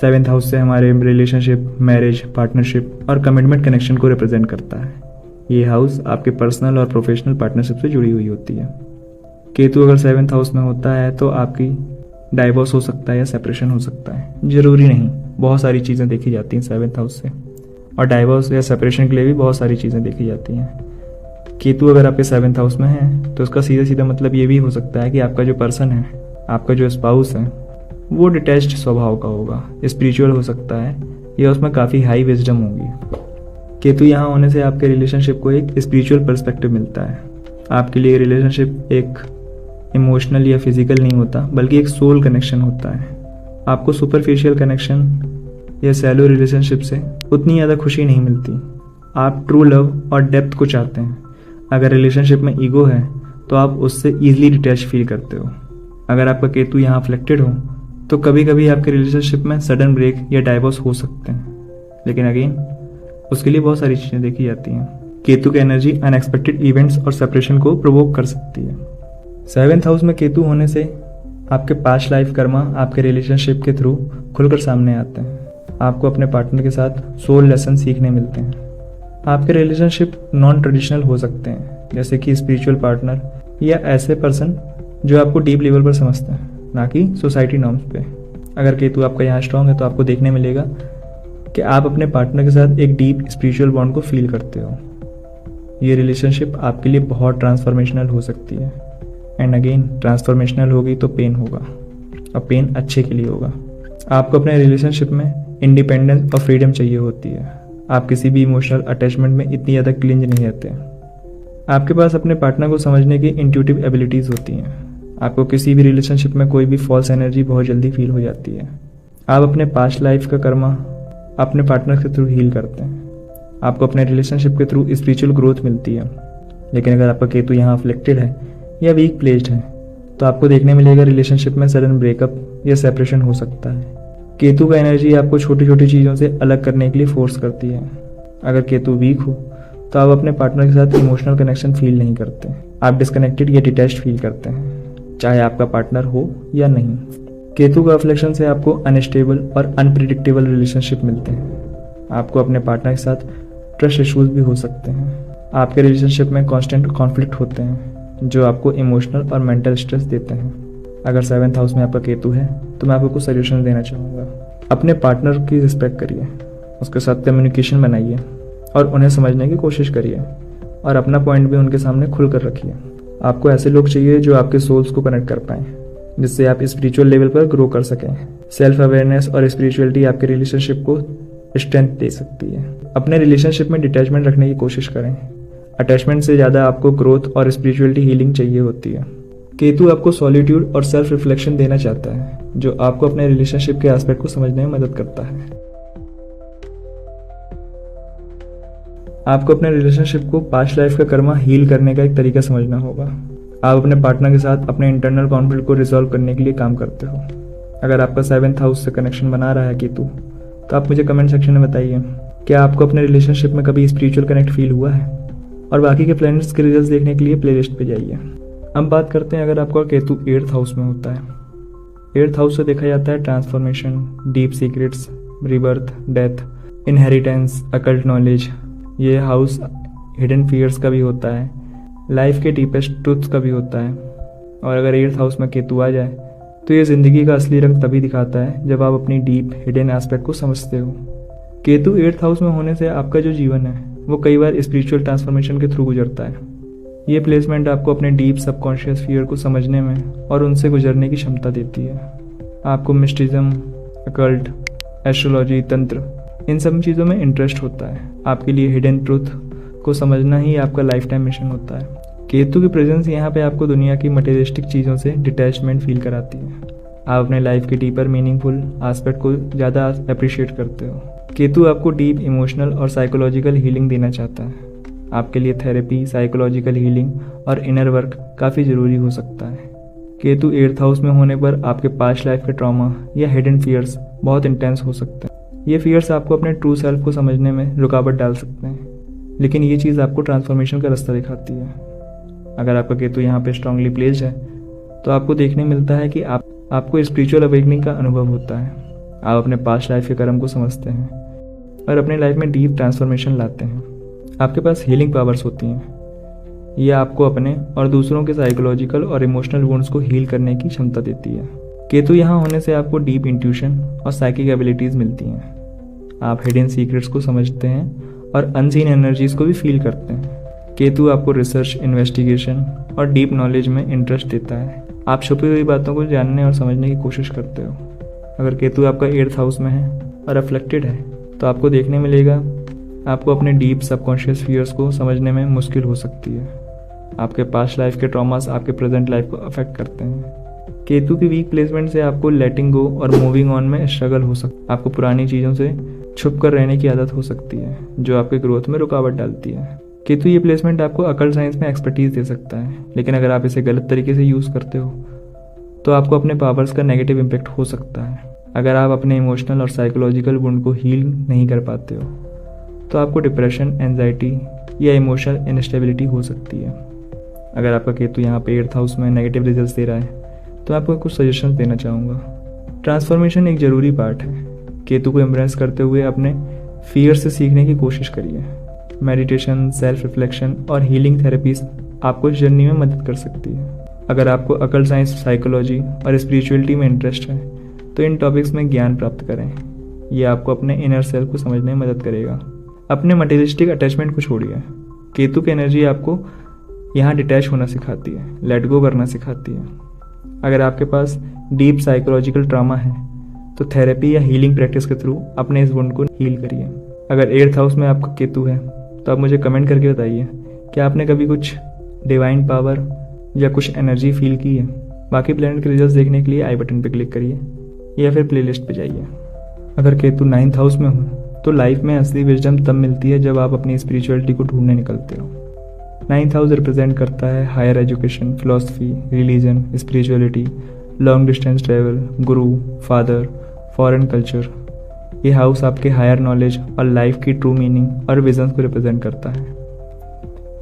7th हाउस से हमारे रिलेशनशिप, मैरिज, पार्टनरशिप और कमिटमेंट कनेक्शन को रिप्रेजेंट करता है। ये हाउस आपके पर्सनल और प्रोफेशनल पार्टनरशिप से जुड़ी हुई होती है। केतु अगर 7th हाउस में होता है तो आपकी डाइवोर्स हो सकता है या सेपरेशन हो सकता है। जरूरी नहीं, बहुत सारी चीज़ें देखी जाती हैं 7th हाउस से, और डाइवोर्स या सेपरेशन के लिए भी बहुत सारी चीज़ें देखी जाती हैं। केतु अगर आपके 7th हाउस में है तो उसका सीधा सीधा मतलब ये भी हो सकता है कि आपका जो पर्सन है, आपका जो स्पाउस है, वो डिटैच्ड स्वभाव का होगा, स्पिरिचुअल हो सकता है या उसमें काफ़ी हाई विजडम होगी। केतु यहाँ होने से आपके रिलेशनशिप को एक स्पिरिचुअल पर्सपेक्टिव मिलता है। आपके लिए रिलेशनशिप एक इमोशनल या फिजिकल नहीं होता बल्कि एक सोल कनेक्शन होता है। आपको सुपरफिशियल कनेक्शन या सैलो रिलेशनशिप से उतनी ज़्यादा खुशी नहीं मिलती। आप ट्रू लव और डेप्थ को चाहते हैं। अगर रिलेशनशिप में ईगो है तो आप उससे ईजिली डिटैच फील करते हो। अगर आपका केतु यहाँ अफ्लिक्टेड हो तो कभी कभी आपके रिलेशनशिप में सडन ब्रेक या डाइवोर्स हो सकते हैं, लेकिन अगेन उसके लिए बहुत सारी चीज़ें देखी जाती हैं। केतु की एनर्जी अनएक्सपेक्टेड इवेंट्स और सेपरेशन को प्रोवोक कर सकती है। 7th हाउस में केतु होने से आपके पास्ट लाइफ कर्मा आपके रिलेशनशिप के थ्रू खुलकर सामने आते हैं। आपको अपने पार्टनर के साथ सोल लेसन सीखने मिलते हैं। आपके रिलेशनशिप नॉन ट्रेडिशनल हो सकते हैं, जैसे कि स्पिरिचुअल पार्टनर या ऐसे पर्सन जो आपको डीप लेवल पर समझते हैं, ना कि सोसाइटी नॉर्म्स पे। अगर केतु आपका यहाँ स्ट्रांग है तो आपको देखने मिलेगा कि आप अपने पार्टनर के साथ एक डीप स्पिरिचुअल बॉन्ड को फील करते हो। ये रिलेशनशिप आपके लिए बहुत ट्रांसफॉर्मेशनल हो सकती है। एंड अगेन ट्रांसफॉर्मेशनल होगी तो पेन होगा, और पेन अच्छे के लिए होगा। आपको अपने रिलेशनशिप में इंडिपेंडेंस और फ्रीडम चाहिए होती है। आप किसी भी इमोशनल अटैचमेंट में इतनी ज़्यादा क्लिंज नहीं रहते। आपके पास अपने पार्टनर को समझने की इंट्यूटिव एबिलिटीज़ होती हैं। आपको किसी भी रिलेशनशिप में कोई भी फॉल्स एनर्जी बहुत जल्दी फील हो जाती है। आप अपने पास्ट लाइफ का कर्मा अपने पार्टनर के थ्रू हील करते हैं। आपको अपने रिलेशनशिप के थ्रू स्पिरिचुअल ग्रोथ मिलती है। लेकिन अगर आपका केतु यहाँ अफ्लिक्टेड है या वीक प्लेस्ड है तो आपको देखने मिलेगा रिलेशनशिप में सडन ब्रेकअप या सेपरेशन हो सकता है। केतु का एनर्जी आपको छोटी छोटी चीज़ों से अलग करने के लिए फोर्स करती है। अगर केतु वीक हो तो आप अपने पार्टनर के साथ इमोशनल कनेक्शन फील नहीं करते। आप डिस्कनेक्टेड या डिटैच्ड फील करते हैं, चाहे आपका पार्टनर हो या नहीं। केतु का अफ्लिक्शन से आपको अनस्टेबल और अनप्रिडिक्टेबल रिलेशनशिप मिलते हैं। आपको अपने पार्टनर के साथ ट्रस्ट इश्यूज भी हो सकते हैं। आपके रिलेशनशिप में कांस्टेंट कॉन्फ्लिक्ट होते हैं जो आपको इमोशनल और मेंटल स्ट्रेस देते हैं। अगर 7th हाउस में आपका केतु है तो मैं आपको कुछ सजेशन देना चाहूँगा। अपने पार्टनर की रिस्पेक्ट करिए, उसके साथ कम्युनिकेशन बनाइए और उन्हें समझने की कोशिश करिए और अपना पॉइंट भी उनके सामने खुलकर रखिए। आपको ऐसे लोग चाहिए जो आपके सोल्स को कनेक्ट कर पाएँ, जिससे आप स्पिरिचुअल लेवल पर ग्रो कर सकें। सेल्फ अवेयरनेस और स्पिरिचुअलिटी आपके रिलेशनशिप को स्ट्रेंथ दे सकती है। अपने रिलेशनशिप में डिटैचमेंट रखने की कोशिश करें। अटैचमेंट से ज़्यादा आपको ग्रोथ और स्पिरिचुअलिटी हीलिंग चाहिए होती है। केतु आपको सॉलिट्यूड और सेल्फ रिफ्लेक्शन देना चाहता है, जो आपको अपने रिलेशनशिप के एस्पेक्ट को समझने में मदद करता है। आपको अपने रिलेशनशिप को पास्ट लाइफ का कर्मा हील करने का एक तरीका समझना होगा। आप अपने पार्टनर के साथ अपने इंटरनल कॉन्फ्लिक्ट को रिजॉल्व करने के लिए काम करते हो। अगर आपका 7th हाउस से कनेक्शन बना रहा है केतु, तो आप मुझे कमेंट सेक्शन में बताइए, क्या आपको अपने रिलेशनशिप में कभी स्पिरिचुअल कनेक्ट फील हुआ है? और बाकी के प्लैनेट्स के रिजल्ट्स देखने के लिए प्लेलिस्ट पे जाइए। अब बात करते हैं अगर आपका केतु 8th हाउस में होता है। 8th हाउस से देखा जाता है transformation, deep secrets, rebirth, death, inheritance, occult knowledge. ये हाउस हिडन फियर्स का भी होता है, लाइफ के डीपेस्ट ट्रूथ्स का भी होता है। और अगर 8th हाउस में केतु आ जाए तो ये ज़िंदगी का असली रंग तभी दिखाता है जब आप अपनी डीप हिडन एस्पेक्ट को समझते हो। केतु 8th हाउस में होने से आपका जो जीवन है वो कई बार स्पिरिचुअल ट्रांसफॉर्मेशन के थ्रू गुजरता है। ये प्लेसमेंट आपको अपने डीप सबकॉन्शियस फियर को समझने में और उनसे गुजरने की क्षमता देती है। आपको मिस्टिज्म, अकल्ट, एस्ट्रोलॉजी, तंत्र, इन सब चीज़ों में इंटरेस्ट होता है। आपके लिए हिडन ट्रूथ को समझना ही आपका लाइफ टाइम मिशन होता है। केतु की प्रेजेंस यहाँ पे आपको दुनिया की मटेरियलिस्टिक चीज़ों से डिटैचमेंट फील कराती है। आप अपने लाइफ के डीपर मीनिंगफुल एस्पेक्ट को ज़्यादा अप्रिशिएट करते हो। केतु आपको डीप इमोशनल और साइकोलॉजिकल हीलिंग देना चाहता है। आपके लिए थेरेपी, साइकोलॉजिकल हीलिंग और इनर वर्क काफ़ी ज़रूरी हो सकता है। केतु 8th हाउस में होने पर आपके पास्ट लाइफ के ट्रॉमा या हिडन फियर्स बहुत इंटेंस हो सकते हैं। ये फियर्स आपको अपने ट्रू सेल्फ को समझने में रुकावट डाल सकते हैं, लेकिन ये चीज़ आपको ट्रांसफॉर्मेशन का रास्ता दिखाती है। अगर आपका केतु यहाँ पे स्ट्रांगली प्लेस्ड है तो आपको देखने मिलता है कि आपको स्पिरिचुअल अवेकनिंग का अनुभव होता है। आप अपने पास्ट लाइफ के कर्म को समझते हैं और अपने लाइफ में डीप ट्रांसफॉर्मेशन लाते हैं। आपके पास हीलिंग पावर्स होती हैं। ये आपको अपने और दूसरों के साइकोलॉजिकल और इमोशनल वुंड्स को हील करने की क्षमता देती है। केतु यहाँ होने से आपको डीप इंट्यूशन और साइकिक एबिलिटीज़ मिलती हैं। आप हिडन सीक्रेट्स को समझते हैं और अनसीन एनर्जीज को भी फील करते हैं। केतु आपको रिसर्च, इन्वेस्टिगेशन और डीप नॉलेज में इंटरेस्ट देता है। आप छुपी हुई बातों को जानने और समझने की कोशिश करते हो। अगर केतु आपका 8th हाउस में है और अफ्लिक्टेड है तो आपको देखने मिलेगा आपको अपने डीप सबकॉन्शियस फियर्स को समझने में मुश्किल हो सकती है। आपके पास्ट लाइफ के ट्रॉमास आपके प्रेजेंट लाइफ को अफेक्ट करते हैं। केतु की वीक प्लेसमेंट से आपको लेटिंग गो और मूविंग ऑन में स्ट्रगल हो सकता है। आपको पुरानी चीज़ों से छुप कर रहने की आदत हो सकती है जो आपके ग्रोथ में रुकावट डालती है। केतु ये प्लेसमेंट आपको अकल्ट साइंस में एक्सपर्टीज दे सकता है, लेकिन अगर आप इसे गलत तरीके से यूज़ करते हो तो आपको अपने पावर्स का नेगेटिव इम्पैक्ट हो सकता है। अगर आप अपने इमोशनल और साइकोलॉजिकल वुंड को हील नहीं कर पाते हो तो आपको डिप्रेशन, एंजाइटी या इमोशनल इनस्टेबिलिटी हो सकती है। अगर आपका केतु यहाँ पे 8th हाउस में नेगेटिव रिजल्ट्स दे रहा है तो आपको कुछ सजेशन देना चाहूँगा। ट्रांसफॉर्मेशन एक ज़रूरी पार्ट है। केतु को एम्ब्रेस करते हुए अपने फियर से सीखने की कोशिश करिए। मेडिटेशन, सेल्फ रिफ्लेक्शन और हीलिंग थेरेपीज आपको इस जर्नी में मदद कर सकती है। अगर आपको अकल्ट साइंस, साइकोलॉजी और स्पिरिचुअलिटी में इंटरेस्ट है तो इन टॉपिक्स में ज्ञान प्राप्त करें। ये आपको अपने इनर सेल्फ को समझने में मदद करेगा। अपने मटेरियलिस्टिक अटैचमेंट को छोड़िए। केतु की एनर्जी आपको यहाँ डिटैच होना सिखाती है, लेट गो करना सिखाती है। अगर आपके पास डीप साइकोलॉजिकल ट्रॉमा है तो थेरेपी या हीलिंग प्रैक्टिस के थ्रू अपने इस वुंड को हील करिए। अगर 8th हाउस में आपका केतु है तो आप मुझे कमेंट करके बताइए कि आपने कभी कुछ डिवाइन पावर या कुछ एनर्जी फील की है। बाकी प्लैनेट के रिजल्ट्स देखने के लिए आई बटन पर क्लिक करिए या फिर प्लेलिस्ट पे जाइए। अगर केतु 9th हाउस में हो तो लाइफ में असली विजडम तब मिलती है जब आप अपनी स्पिरिचुअलिटी को ढूंढने निकलते हो। 9th हाउस रिप्रेजेंट करता है higher education, philosophy, religion, spirituality, long distance travel, guru, father, foreign culture. ये हाउस आपके हायर नॉलेज और लाइफ की ट्रू मीनिंग और विजन्स को रिप्रेजेंट करता है।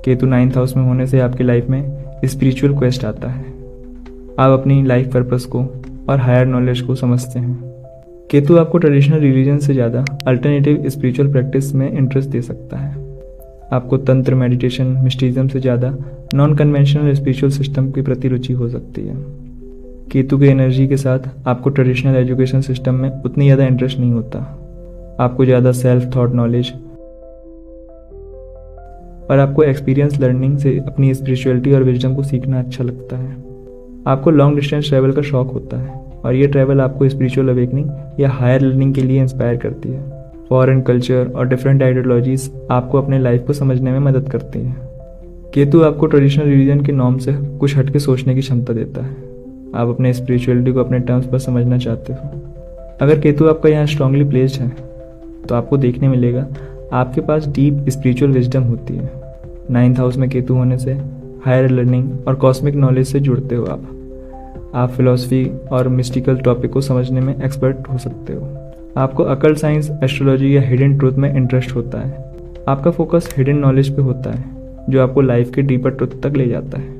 केतु 9th हाउस में होने से आपकी लाइफ में स्पिरिचुअल क्वेस्ट आता है। आप अपनी लाइफ पर्पस को और हायर नॉलेज को समझते हैं। केतु आपको ट्रेडिशनल रिलीजन से ज़्यादा अल्टरनेटिव स्पिरिचुअल प्रैक्टिस में इंटरेस्ट दे सकता है। आपको तंत्र, मेडिटेशन, मिस्टिज्म से ज़्यादा नॉन कन्वेंशनल स्पिरिचुअल सिस्टम की प्रति रुचि हो सकती है। केतु के एनर्जी के साथ आपको ट्रेडिशनल एजुकेशन सिस्टम में उतनी ज़्यादा इंटरेस्ट नहीं होता। आपको ज़्यादा सेल्फ थॉट नॉलेज और आपको एक्सपीरियंस लर्निंग से अपनी स्पिरिचुअलिटी और विजडम को सीखना अच्छा लगता है। आपको लॉन्ग डिस्टेंस ट्रैवल का शौक होता है और ये ट्रैवल आपको स्पिरिचुअल अवेकनिंग या हायर लर्निंग के लिए इंस्पायर करती है। फॉरेन कल्चर और डिफरेंट आइडियोलॉजीज आपको अपने लाइफ को समझने में मदद करती है। केतु आपको ट्रेडिशनल रिलीजन के नॉर्म से कुछ हटके सोचने की क्षमता देता है। आप अपने स्पिरिचुअलिटी को अपने टर्म्स पर समझना चाहते हो। अगर केतु आपका यहाँ स्ट्रांगली प्लेस्ड है तो आपको देखने मिलेगा आपके पास डीप स्पिरिचुअल विजडम होती है। 9th हाउस में केतु होने से हायर लर्निंग और कॉस्मिक नॉलेज से जुड़ते हो आप फिलॉसफी और मिस्टिकल टॉपिक को समझने में एक्सपर्ट हो सकते हो। आपको अकल्ट साइंस, एस्ट्रोलॉजी या हिडन ट्रूथ में इंटरेस्ट होता है। आपका फोकस हिडन नॉलेज पे होता है जो आपको लाइफ के डीपर ट्रूथ तक ले जाता है।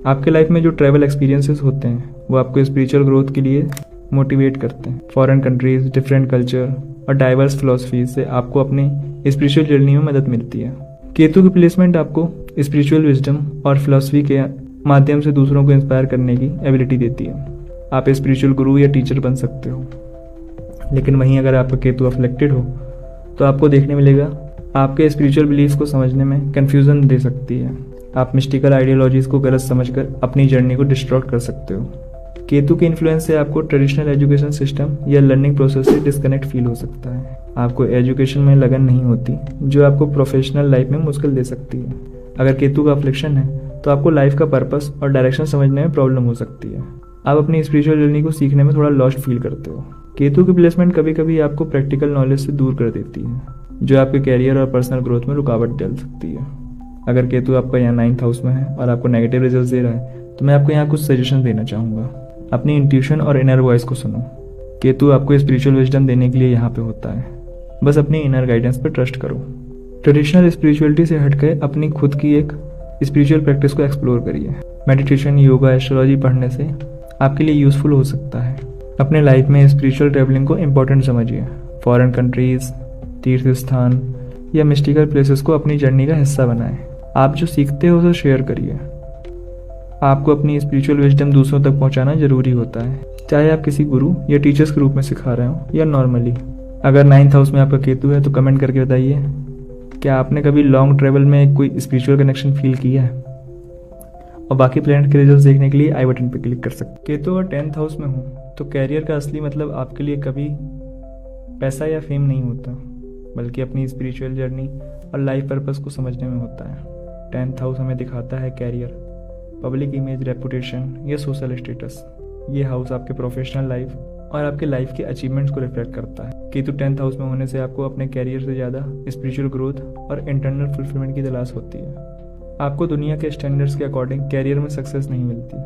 आपके लाइफ में जो ट्रैवल एक्सपीरियंसेस होते हैं वो आपको स्पिरिचुअल ग्रोथ के लिए मोटिवेट करते हैं। फॉरेन कंट्रीज, डिफरेंट कल्चर और डाइवर्स फिलॉसफीज से आपको अपनी स्पिरिचुअल जर्नी में मदद मिलती है। केतु की प्लेसमेंट आपको स्पिरिचुअल विजडम और फिलॉसफी के माध्यम से दूसरों को इंस्पायर करने की एबिलिटी देती है। आप स्पिरिचुअल गुरु या टीचर बन सकते हो। लेकिन वहीं अगर आपका केतु अफ्लेक्टेड हो तो आपको देखने मिलेगा आपके स्पिरिचुअल बिलीफ्स को समझने में कन्फ्यूजन दे सकती है। आप मिस्टिकल आइडियोलॉजीज को गलत समझकर अपनी जर्नी को डिस्ट्रॉय कर सकते हो। केतु के इन्फ्लुएंस से आपको ट्रेडिशनल एजुकेशन सिस्टम या लर्निंग प्रोसेस से डिस्कनेक्ट फील हो सकता है। आपको एजुकेशन में लगन नहीं होती जो आपको प्रोफेशनल लाइफ में मुश्किल दे सकती है। अगर केतु का अफ्लिक्शन है तो आपको लाइफ का पर्पस और डायरेक्शन समझने में प्रॉब्लम हो सकती है। आप अपनी स्पिरिचुअल जर्नी को सीखने में थोड़ा लॉस्ट फील करते हो। केतु की प्लेसमेंट कभी कभी आपको प्रैक्टिकल नॉलेज से दूर कर देती है जो आपके कैरियर और पर्सनल ग्रोथ में रुकावट डाल सकती है। अगर केतु आपका यहाँ 9th हाउस में है और आपको नेगेटिव रिजल्ट दे रहा है तो मैं आपको यहाँ कुछ सजेशन देना चाहूँगा। अपनी इंट्यूशन और इनर वॉइस को सुनो। केतु आपको स्पिरिचुअल विजडम देने के लिए यहाँ पे होता है। बस अपनी इनर गाइडेंस पर ट्रस्ट करो। ट्रेडिशनल स्पिरिचुअलिटी से हटकर अपनी खुद की एक स्पिरिचुअल प्रैक्टिस को एक्सप्लोर करिए। मेडिटेशन, योगा, एस्ट्रोलॉजी पढ़ने से आपके लिए यूजफुल हो सकता है। अपने लाइफ में स्पिरिचुअल ट्रैवलिंग को इम्पोर्टेंट समझिए। फॉरेन कंट्रीज, तीर्थ स्थान या मिस्टिकल प्लेसेस को अपनी जर्नी का हिस्सा बनाएं। आप जो सीखते हो उसे शेयर करिए। आपको अपनी स्पिरिचुअल विजडम दूसरों तक पहुंचाना जरूरी होता है, चाहे आप किसी गुरु या टीचर्स के रूप में सिखा रहे हो या नॉर्मली। अगर 9th हाउस में आपका केतु है तो कमेंट करके बताइए क्या आपने कभी लॉन्ग ट्रैवल में कोई स्पिरिचुअल कनेक्शन फील किया है। और बाकी प्लैनेट के रिजल्ट्स देखने के लिए आई बटन पर क्लिक कर सकते। केतु अगर 10th हाउस में हो तो कैरियर का असली मतलब आपके लिए कभी पैसा या फेम नहीं होता, बल्कि अपनी स्पिरिचुअल जर्नी और लाइफ पर्पस को समझने में होता है। 10th हाउस हमें दिखाता है कैरियर, पब्लिक इमेज, रेपुटेशन या सोशल स्टेटस। ये हाउस आपके प्रोफेशनल लाइफ और आपके लाइफ के अचीवमेंट्स को रिफ्लेक्ट करता है। केतु 10th हाउस में होने से आपको अपने कैरियर से ज़्यादा स्पिरिचुअल ग्रोथ और इंटरनल फुलफिलमेंट की तलाश होती है। आपको दुनिया के स्टैंडर्ड्स के अकॉर्डिंग कैरियर में सक्सेस नहीं मिलती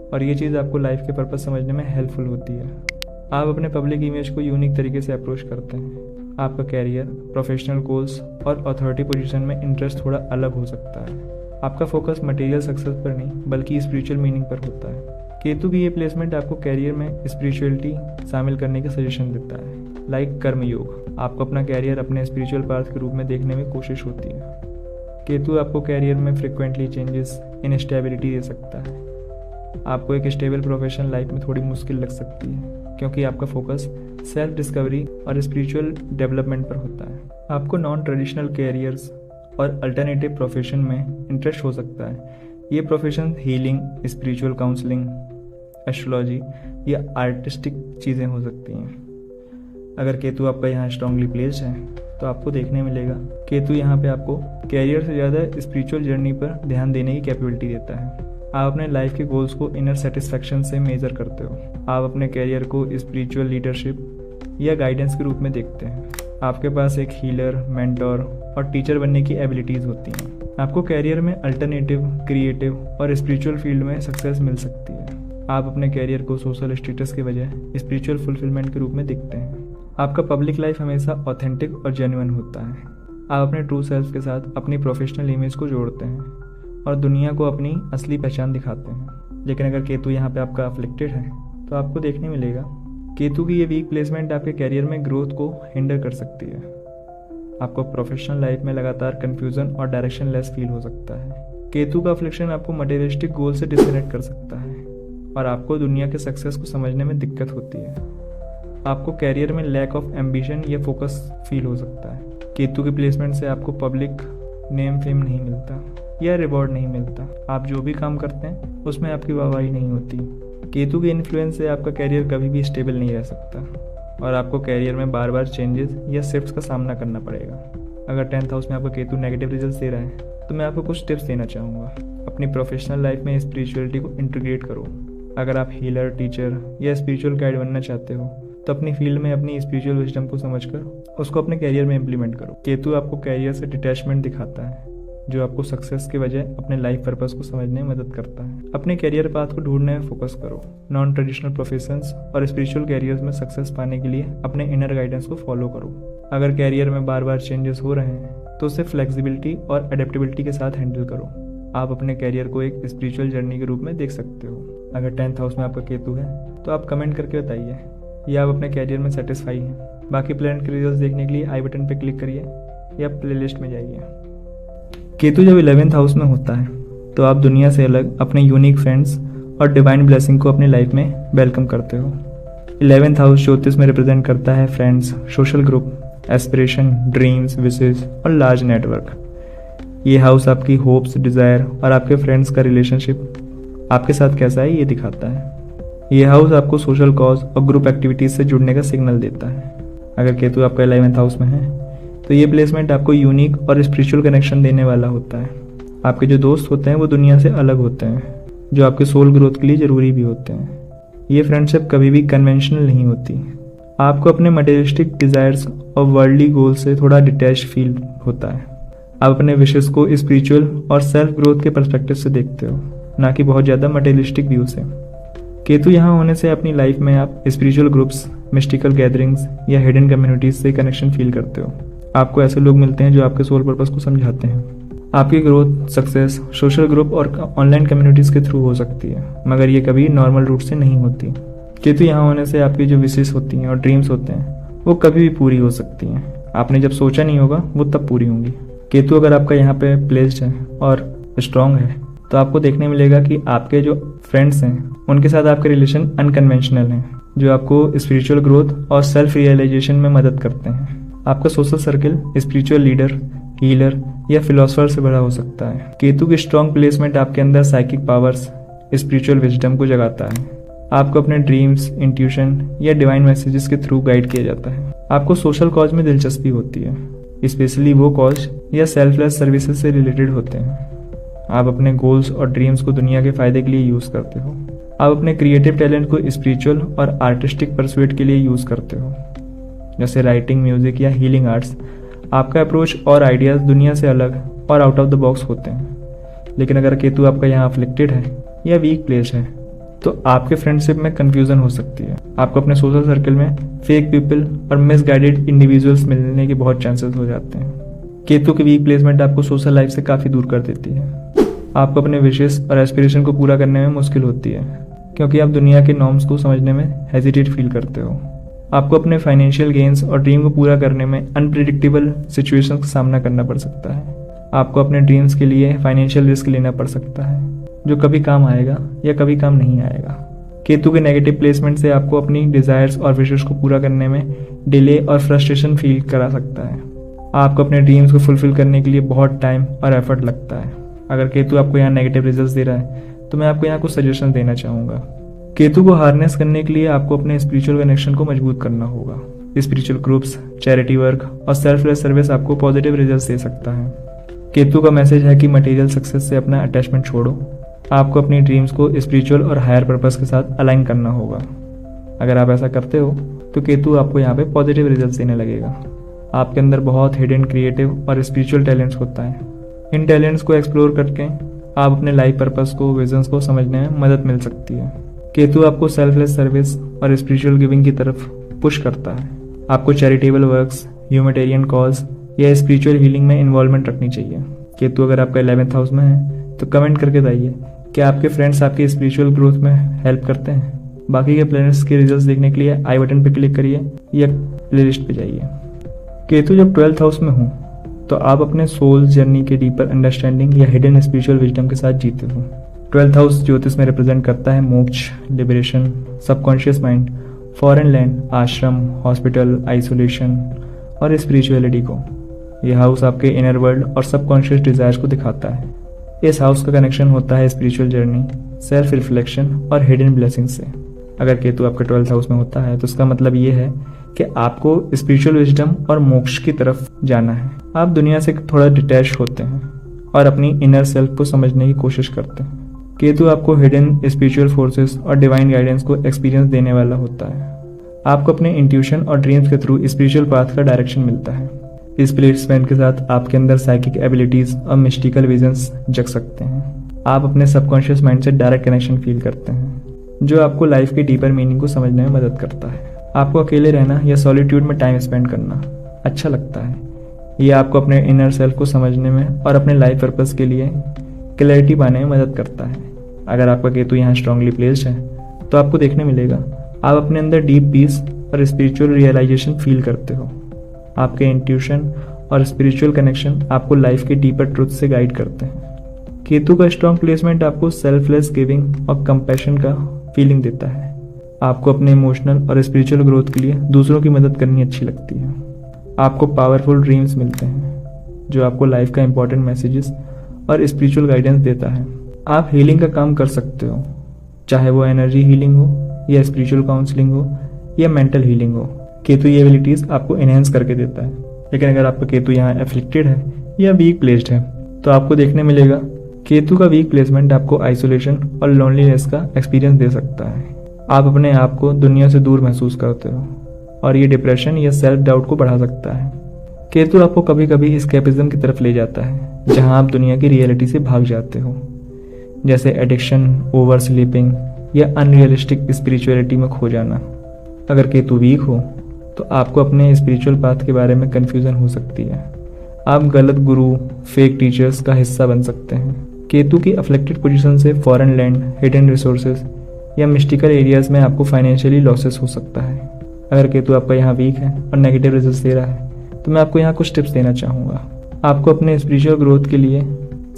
और ये चीज़ आपको लाइफ के पर्पस समझने में हेल्पफुल होती है। आप अपने पब्लिक इमेज को यूनिक तरीके से अप्रोच करते हैं। आपका कैरियर, प्रोफेशनल गोल्स और अथॉरिटी पोजीशन में इंटरेस्ट थोड़ा अलग हो सकता है। आपका फोकस मटेरियल सक्सेस पर नहीं बल्कि स्पिरिचुअल मीनिंग पर होता है। केतु की ये प्लेसमेंट आपको कैरियर में स्पिरिचुअलिटी शामिल करने का सजेशन देता है। लाइक कर्म योग, आपको अपना कैरियर अपने स्पिरिचुअल पाथ के रूप में देखने में कोशिश होती है। केतु आपको कैरियर में फ्रिक्वेंटली चेंजेस, इनस्टेबिलिटी दे सकता है। आपको एक स्टेबल प्रोफेशनल लाइफ में थोड़ी मुश्किल लग सकती है क्योंकि आपका फोकस सेल्फ डिस्कवरी और स्पिरिचुअल डेवलपमेंट पर होता है। आपको नॉन ट्रेडिशनल कैरियर्स और अल्टरनेटिव प्रोफेशन में इंटरेस्ट हो सकता है। ये profession healing, spiritual counselling, astrology या आर्टिस्टिक चीज़ें हो सकती हैं। अगर केतु आपका यहाँ स्ट्रांगली प्लेस्ड है तो आपको देखने मिलेगा केतु यहाँ पे आपको कैरियर से ज़्यादा स्पिरिचुअल जर्नी पर ध्यान देने की कैपेबिलिटी देता है। आप अपने लाइफ के गोल्स को इनर सेटिस्फैक्शन से मेजर करते हो। आप अपने कैरियर को स्पिरिचुअल लीडरशिप या गाइडेंस के रूप में देखते हैं। आपके पास एक हीलर, मेंटोर और टीचर बनने की एबिलिटीज़ होती हैं। आपको कैरियर में अल्टरनेटिव, क्रिएटिव और स्पिरिचुअल फील्ड में सक्सेस मिल सकती है। आप अपने कैरियर को सोशल स्टेटस के बजाय स्पिरिचुअल फुलफिलमेंट के रूप में देखते हैं। आपका पब्लिक लाइफ हमेशा ऑथेंटिक और जेन्युइन होता है। आप अपने ट्रू सेल्फ के साथ अपनी प्रोफेशनल इमेज को जोड़ते हैं और दुनिया को अपनी असली पहचान दिखाते हैं। लेकिन अगर केतु यहाँ पे आपका अफ्लिक्टेड है तो आपको देखने मिलेगा केतु की ये वीक प्लेसमेंट आपके कैरियर में ग्रोथ को हिंडर कर सकती है। आपको प्रोफेशनल लाइफ में लगातार कन्फ्यूजन और डायरेक्शन लेस फील हो सकता है। केतु का अफ्लिक्शन आपको मटेरियलिस्टिक गोल से डिस्कनेक्ट कर सकता है और आपको दुनिया के सक्सेस को समझने में दिक्कत होती है। आपको कैरियर में लैक ऑफ एम्बिशन या फोकस फील हो सकता है। केतु के प्लेसमेंट से आपको पब्लिक नेम फेम नहीं मिलता या रिवॉर्ड नहीं मिलता। आप जो भी काम करते हैं उसमें आपकी वाहवाही नहीं होती। केतु के इन्फ्लुएंस से आपका कैरियर कभी भी स्टेबल नहीं रह सकता और आपको कैरियर में बार बार चेंजेस या शिफ्ट्स का सामना करना पड़ेगा। अगर 10th हाउस में आपका केतु नेगेटिव रिजल्ट्स दे रहा है तो मैं आपको कुछ टिप्स देना चाहूँगा। अपनी प्रोफेशनल लाइफ में स्पिरिचुअलिटी को इंटीग्रेट करो। अगर आप हीलर, टीचर या स्पिरिचुअल गाइड बनना चाहते हो तो अपनी फील्ड में अपनी स्पिरिचुअल विजडम को समझकर उसको अपने कैरियर में इम्प्लीमेंट करो। केतु आपको कैरियर से डिटैचमेंट दिखाता है जो आपको सक्सेस के बजाय अपने लाइफ पर्पस को समझने में मदद करता है। अपने कैरियर पाथ को ढूंढने में फोकस करो। नॉन ट्रेडिशनल प्रोफेशंस और स्पिरिचुअल कैरियर्स में सक्सेस पाने के लिए अपने इनर गाइडेंस को फॉलो करो। अगर कैरियर में बार बार चेंजेस हो रहे हैं तो उसे फ्लेक्सिबिलिटी और एडेप्टेबिलिटी के साथ हैंडल करो। आप अपने कैरियर को एक स्पिरिचुअल जर्नी के रूप में देख सकते हो। अगर 10th हाउस में आपका केतु है तो आप कमेंट करके बताइए या आप अपने कैरियर में सेटिस्फाई हैं। बाकी प्लान के रिजल्ट्स देखने के लिए आई बटन पर क्लिक करिए या प्लेलिस्ट में जाइए। केतु जब 11th हाउस में होता है तो आप दुनिया से अलग अपने यूनिक फ्रेंड्स और डिवाइन ब्लेसिंग को अपनी लाइफ में वेलकम करते हो। 11th हाउस ज्योतिष में रिप्रेजेंट करता है friends, social group, aspiration, dreams, wishes और लार्ज नेटवर्क। ये हाउस आपकी होप्स, डिज़ायर और आपके फ्रेंड्स का रिलेशनशिप आपके साथ कैसा है ये दिखाता है। ये हाउस आपको सोशल कॉज और ग्रुप एक्टिविटीज से जुड़ने का सिग्नल देता है। अगर केतु आपका 11th हाउस में है तो ये प्लेसमेंट आपको यूनिक और स्पिरिचुअल कनेक्शन देने वाला होता है। आपके जो दोस्त होते हैं वो दुनिया से अलग होते हैं जो आपके सोल ग्रोथ के लिए ज़रूरी भी होते हैं। ये फ्रेंडशिप कभी भी कन्वेंशनल नहीं होती। आपको अपने मटेरियलिस्टिक डिज़ायर्स और वर्ल्डली गोल से थोड़ा डिटैच फील होता है। आप अपने विशेस को स्पिरिचुअल और सेल्फ ग्रोथ के पर्सपेक्टिव से देखते हो, ना कि बहुत ज़्यादा मटेरियलिस्टिक व्यू से। केतु यहाँ होने से अपनी लाइफ में आप स्पिरिचुअल ग्रुप्स, मिस्टिकल गैदरिंग्स या हिडन कम्युनिटीज से कनेक्शन फील करते हो। आपको ऐसे लोग मिलते हैं जो आपके सोल पर्पस को समझाते हैं। आपकी ग्रोथ, सक्सेस सोशल ग्रुप और ऑनलाइन कम्युनिटीज़ के थ्रू हो सकती है, मगर ये कभी नॉर्मल रूट से नहीं होती। केतु यहाँ होने से आपकी जो विशेस होती हैं और ड्रीम्स होते हैं वो कभी भी पूरी हो सकती हैं। आपने जब सोचा नहीं होगा वो तब पूरी होंगी। केतु अगर आपका यहाँ पे प्लेस्ड है और स्ट्रांग है तो आपको देखने मिलेगा कि आपके जो फ्रेंड्स हैं उनके साथ आपके रिलेशन अनकन्वेंशनल हैं, जो आपको स्पिरिचुअल ग्रोथ और सेल्फ रियलाइजेशन में मदद करते हैं। आपका social circle spiritual leader, healer या फिलोसफर से बड़ा हो सकता है। केतु की स्ट्रॉन्ग प्लेसमेंट आपके अंदर साइकिक पावर्स, स्पिरिचुअल विजडम को जगाता है। आपको अपने ड्रीम्स, इंट्यूशन या डिवाइन मैसेजेस के थ्रू गाइड किया जाता है। आपको सोशल कॉज में दिलचस्पी होती है, स्पेशली वो कॉज या सेल्फलेस सर्विसेज से रिलेटेड होते हैं। आप अपने गोल्स और ड्रीम्स को दुनिया के फायदे के लिए यूज करते हो। आप अपने क्रिएटिव टैलेंट को स्पिरिचुअल और आर्टिस्टिक परस्यूट के लिए यूज करते हो, जैसे राइटिंग, म्यूजिक या हीलिंग आर्ट्स। आपका अप्रोच और आइडियाज दुनिया से अलग और आउट ऑफ द बॉक्स होते हैं। लेकिन अगर केतु आपका यहाँ अफ्लिक्टेड है या वीक प्लेस है तो आपके फ्रेंडशिप में कंफ्यूजन हो सकती है। आपको अपने सोशल सर्कल में फेक पीपल और मिसगाइडेड इंडिविजुअल्स मिलने के बहुत चांसेस हो जाते हैं। केतु की वीक प्लेसमेंट आपको सोशल लाइफ से काफ़ी दूर कर देती है। आपको अपने विशेस और एस्पिरेशन को पूरा करने में मुश्किल होती है क्योंकि आप दुनिया के नॉर्म्स को समझने में हेजिटेट फील करते हो। आपको अपने फाइनेंशियल गेन्स और ड्रीम को पूरा करने में अनप्रिडिक्टेबल सिचुएशंस का सामना करना पड़ सकता है। आपको अपने ड्रीम्स के लिए फाइनेंशियल रिस्क लेना पड़ सकता है जो कभी काम आएगा या कभी काम नहीं आएगा। केतु के नेगेटिव प्लेसमेंट से आपको अपनी डिजायर्स और विशेस को पूरा करने में डिले और फ्रस्ट्रेशन फील करा सकता है। आपको अपने ड्रीम्स को फुलफिल करने के लिए बहुत टाइम और एफर्ट लगता है। अगर केतु आपको यहाँ नेगेटिव रिजल्ट्स दे रहा है तो मैं आपको यहाँ कुछ सजेशन देना चाहूँगा। केतु को हार्नेस करने के लिए आपको अपने स्पिरिचुअल कनेक्शन को मजबूत करना होगा। स्पिरिचुअल ग्रुप्स, चैरिटी वर्क और सेल्फलेस सर्विस आपको पॉजिटिव रिजल्ट्स दे सकता है। केतु का मैसेज है कि मटेरियल सक्सेस से अपना अटैचमेंट छोड़ो। आपको अपनी ड्रीम्स को स्पिरिचुअल और हायर पर्पस के साथ अलाइन करना होगा। अगर आप ऐसा करते हो तो केतु आपको यहाँ पे पॉजिटिव रिजल्ट्स देने लगेगा। आपके अंदर बहुत हिडन क्रिएटिव और स्पिरिचुअल टैलेंट्स होता है। इन टैलेंट्स को एक्सप्लोर करके आप अपने लाइफ पर्पस को, विजन्स को समझने में मदद मिल सकती है। केतु आपको सेल्फलेस सर्विस और स्पिरिचुअल गिविंग की तरफ पुश करता है। आपको चैरिटेबल वर्क्स, ह्यूमैनिटेरियन कॉज या स्पिरिचुअल हीलिंग में इन्वॉल्वमेंट रखनी चाहिए। केतु अगर आपका 11th हाउस में है तो कमेंट करके बताइए कि आपके फ्रेंड्स आपकी स्पिरिचुअल ग्रोथ में हेल्प करते हैं। बाकी के प्लैनेट्स के रिजल्ट्स देखने के लिए आई बटन पर क्लिक करिए या प्लेलिस्ट पे जाइए। केतु जब 12th हाउस में हो तो आप अपने सोल जर्नी के डीपर अंडरस्टैंडिंग या हिडन स्पिरिचुअल विजडम के साथ जीते हो। 12th हाउस ज्योतिष में रिप्रेजेंट करता है मोक्ष, liberation, subconscious mind, foreign land, आश्रम, हॉस्पिटल, आइसोलेशन और स्पिरिचुअलिटी को। यह हाउस आपके इनर वर्ल्ड और सबकॉन्शियस डिजायर्स को दिखाता है। इस हाउस का कनेक्शन होता है स्पिरिचुअल जर्नी, सेल्फ रिफ्लेक्शन और हिडन ब्लेसिंग से। अगर केतु आपके 12th हाउस में होता है तो इसका मतलब ये है कि आपको स्पिरिचुअल विजडम और मोक्ष की तरफ जाना है। आप दुनिया से थोड़ा डिटैच होते हैं और अपनी इनर सेल्फ को समझने की कोशिश करते हैं। केतु आपको हिडन स्पिरिचुअल फोर्सेस और डिवाइन गाइडेंस को एक्सपीरियंस देने वाला होता है। आपको अपने इंट्यूशन और ड्रीम्स के थ्रू स्पिरिचुअल पाथ का डायरेक्शन मिलता है। इस प्लेसमेंट के साथ आपके अंदर साइकिक एबिलिटीज और मिस्टिकल विजन्स जग सकते हैं। आप अपने सबकॉन्शियस माइंड से डायरेक्ट कनेक्शन फील करते हैं, जो आपको लाइफ की डीपर मीनिंग को समझने में मदद करता है। आपको अकेले रहना या सॉलिट्यूड में टाइम स्पेंड करना अच्छा लगता है। ये आपको अपने इनर सेल्फ को समझने में और अपने लाइफ पर्पस के लिए क्लैरिटी पाने में मदद करता है। अगर आपका केतु यहाँ स्ट्रांगली प्लेस्ड है तो आपको देखने मिलेगा आप अपने अंदर डीप पीस और स्पिरिचुअल रियलाइजेशन फील करते हो। आपके इंट्यूशन और स्पिरिचुअल कनेक्शन आपको लाइफ के डीपर ट्रुथ से गाइड करते हैं। केतु का स्ट्रांग प्लेसमेंट आपको सेल्फलेस गिविंग और कंपैशन का फीलिंग देता है। आपको अपने इमोशनल और स्पिरिचुअल ग्रोथ के लिए दूसरों की मदद करनी अच्छी लगती है। आपको पावरफुल ड्रीम्स मिलते हैं जो आपको लाइफ का इंपॉर्टेंट मैसेजेस और स्पिरिचुअल गाइडेंस देता है। आप हीलिंग का काम कर सकते हो, चाहे वो एनर्जी हीलिंग हो या स्पिरिचुअल काउंसलिंग हो या मेंटल हीलिंग हो। केतु ये एबिलिटीज आपको एनहेंस करके देता है। लेकिन अगर आपका केतु यहाँ एफ्लिक्टेड है या वीक प्लेस्ड है तो आपको देखने मिलेगा केतु का वीक प्लेसमेंट आपको आइसोलेशन और लोनलीनेस का एक्सपीरियंस दे सकता है। आप अपने आप को दुनिया से दूर महसूस करते हो और ये डिप्रेशन या सेल्फ डाउट को बढ़ा सकता है। केतु आपको कभी कभी एस्केपिज्म की तरफ ले जाता है, जहां आप दुनिया की रियलिटी से भाग जाते हो, जैसे एडिक्शन, ओवर स्लीपिंग या अनरियलिस्टिक स्पिरिचुअलिटी में खो जाना। अगर केतु वीक हो तो आपको अपने स्पिरिचुअल पाथ के बारे में कंफ्यूजन हो सकती है। आप गलत गुरु, फेक टीचर्स का हिस्सा बन सकते हैं। केतु की अफ्लेक्टेड पोजीशन से फॉरेन लैंड, हिडन रिसोर्सेज या मिस्टिकल एरियाज में आपको फाइनेंशियली लॉसेस हो सकता है। अगर केतु आपका यहाँ वीक है और नेगेटिव रिजल्ट्स दे रहा है तो मैं आपको यहाँ कुछ टिप्स देना चाहूँगा। आपको अपने स्पिरिचुअल ग्रोथ के लिए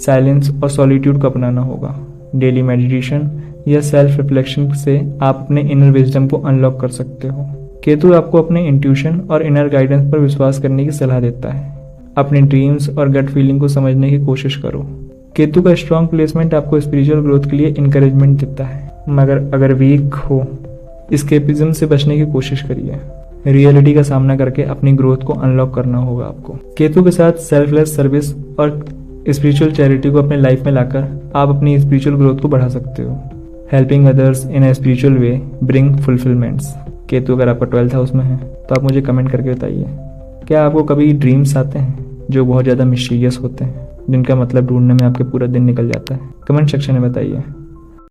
साइलेंस और सॉलिट्यूड को अपनाना होगा। डेली मेडिटेशन या सेल्फ रिफ्लेक्शन से आप अपने इनर विजडम को अनलॉक कर सकते हो। केतु आपको अपने इंट्यूशन और इनर गाइडेंस पर विश्वास करने की सलाह देता है। अपने ड्रीम्स और गट फीलिंग को समझने की कोशिश करो। केतु का स्ट्रॉन्ग प्लेसमेंट आपको स्पिरिचुअल ग्रोथ के लिए इंकरेजमेंट देता है, मगर अगर वीक हो एस्केपिज्म से बचने की कोशिश करिए। रियलिटी का सामना करके अपनी ग्रोथ को अनलॉक करना होगा आपको। केतु के साथ सेल्फलेस सर्विस और स्पिरिचुअल चैरिटी को अपने लाइफ में लाकर आप अपनी स्पिरिचुअल ग्रोथ को बढ़ा सकते हो। Helping others in a spiritual way bring fulfilments. Ketu अगर आपका 12th हाउस में है तो आप मुझे कमेंट करके बताइए, क्या आपको कभी ड्रीम्स आते हैं जो बहुत ज़्यादा मिस्टीरियस होते हैं, जिनका मतलब ढूंढने में आपके पूरा दिन निकल जाता है? कमेंट सेक्शन में बताइए।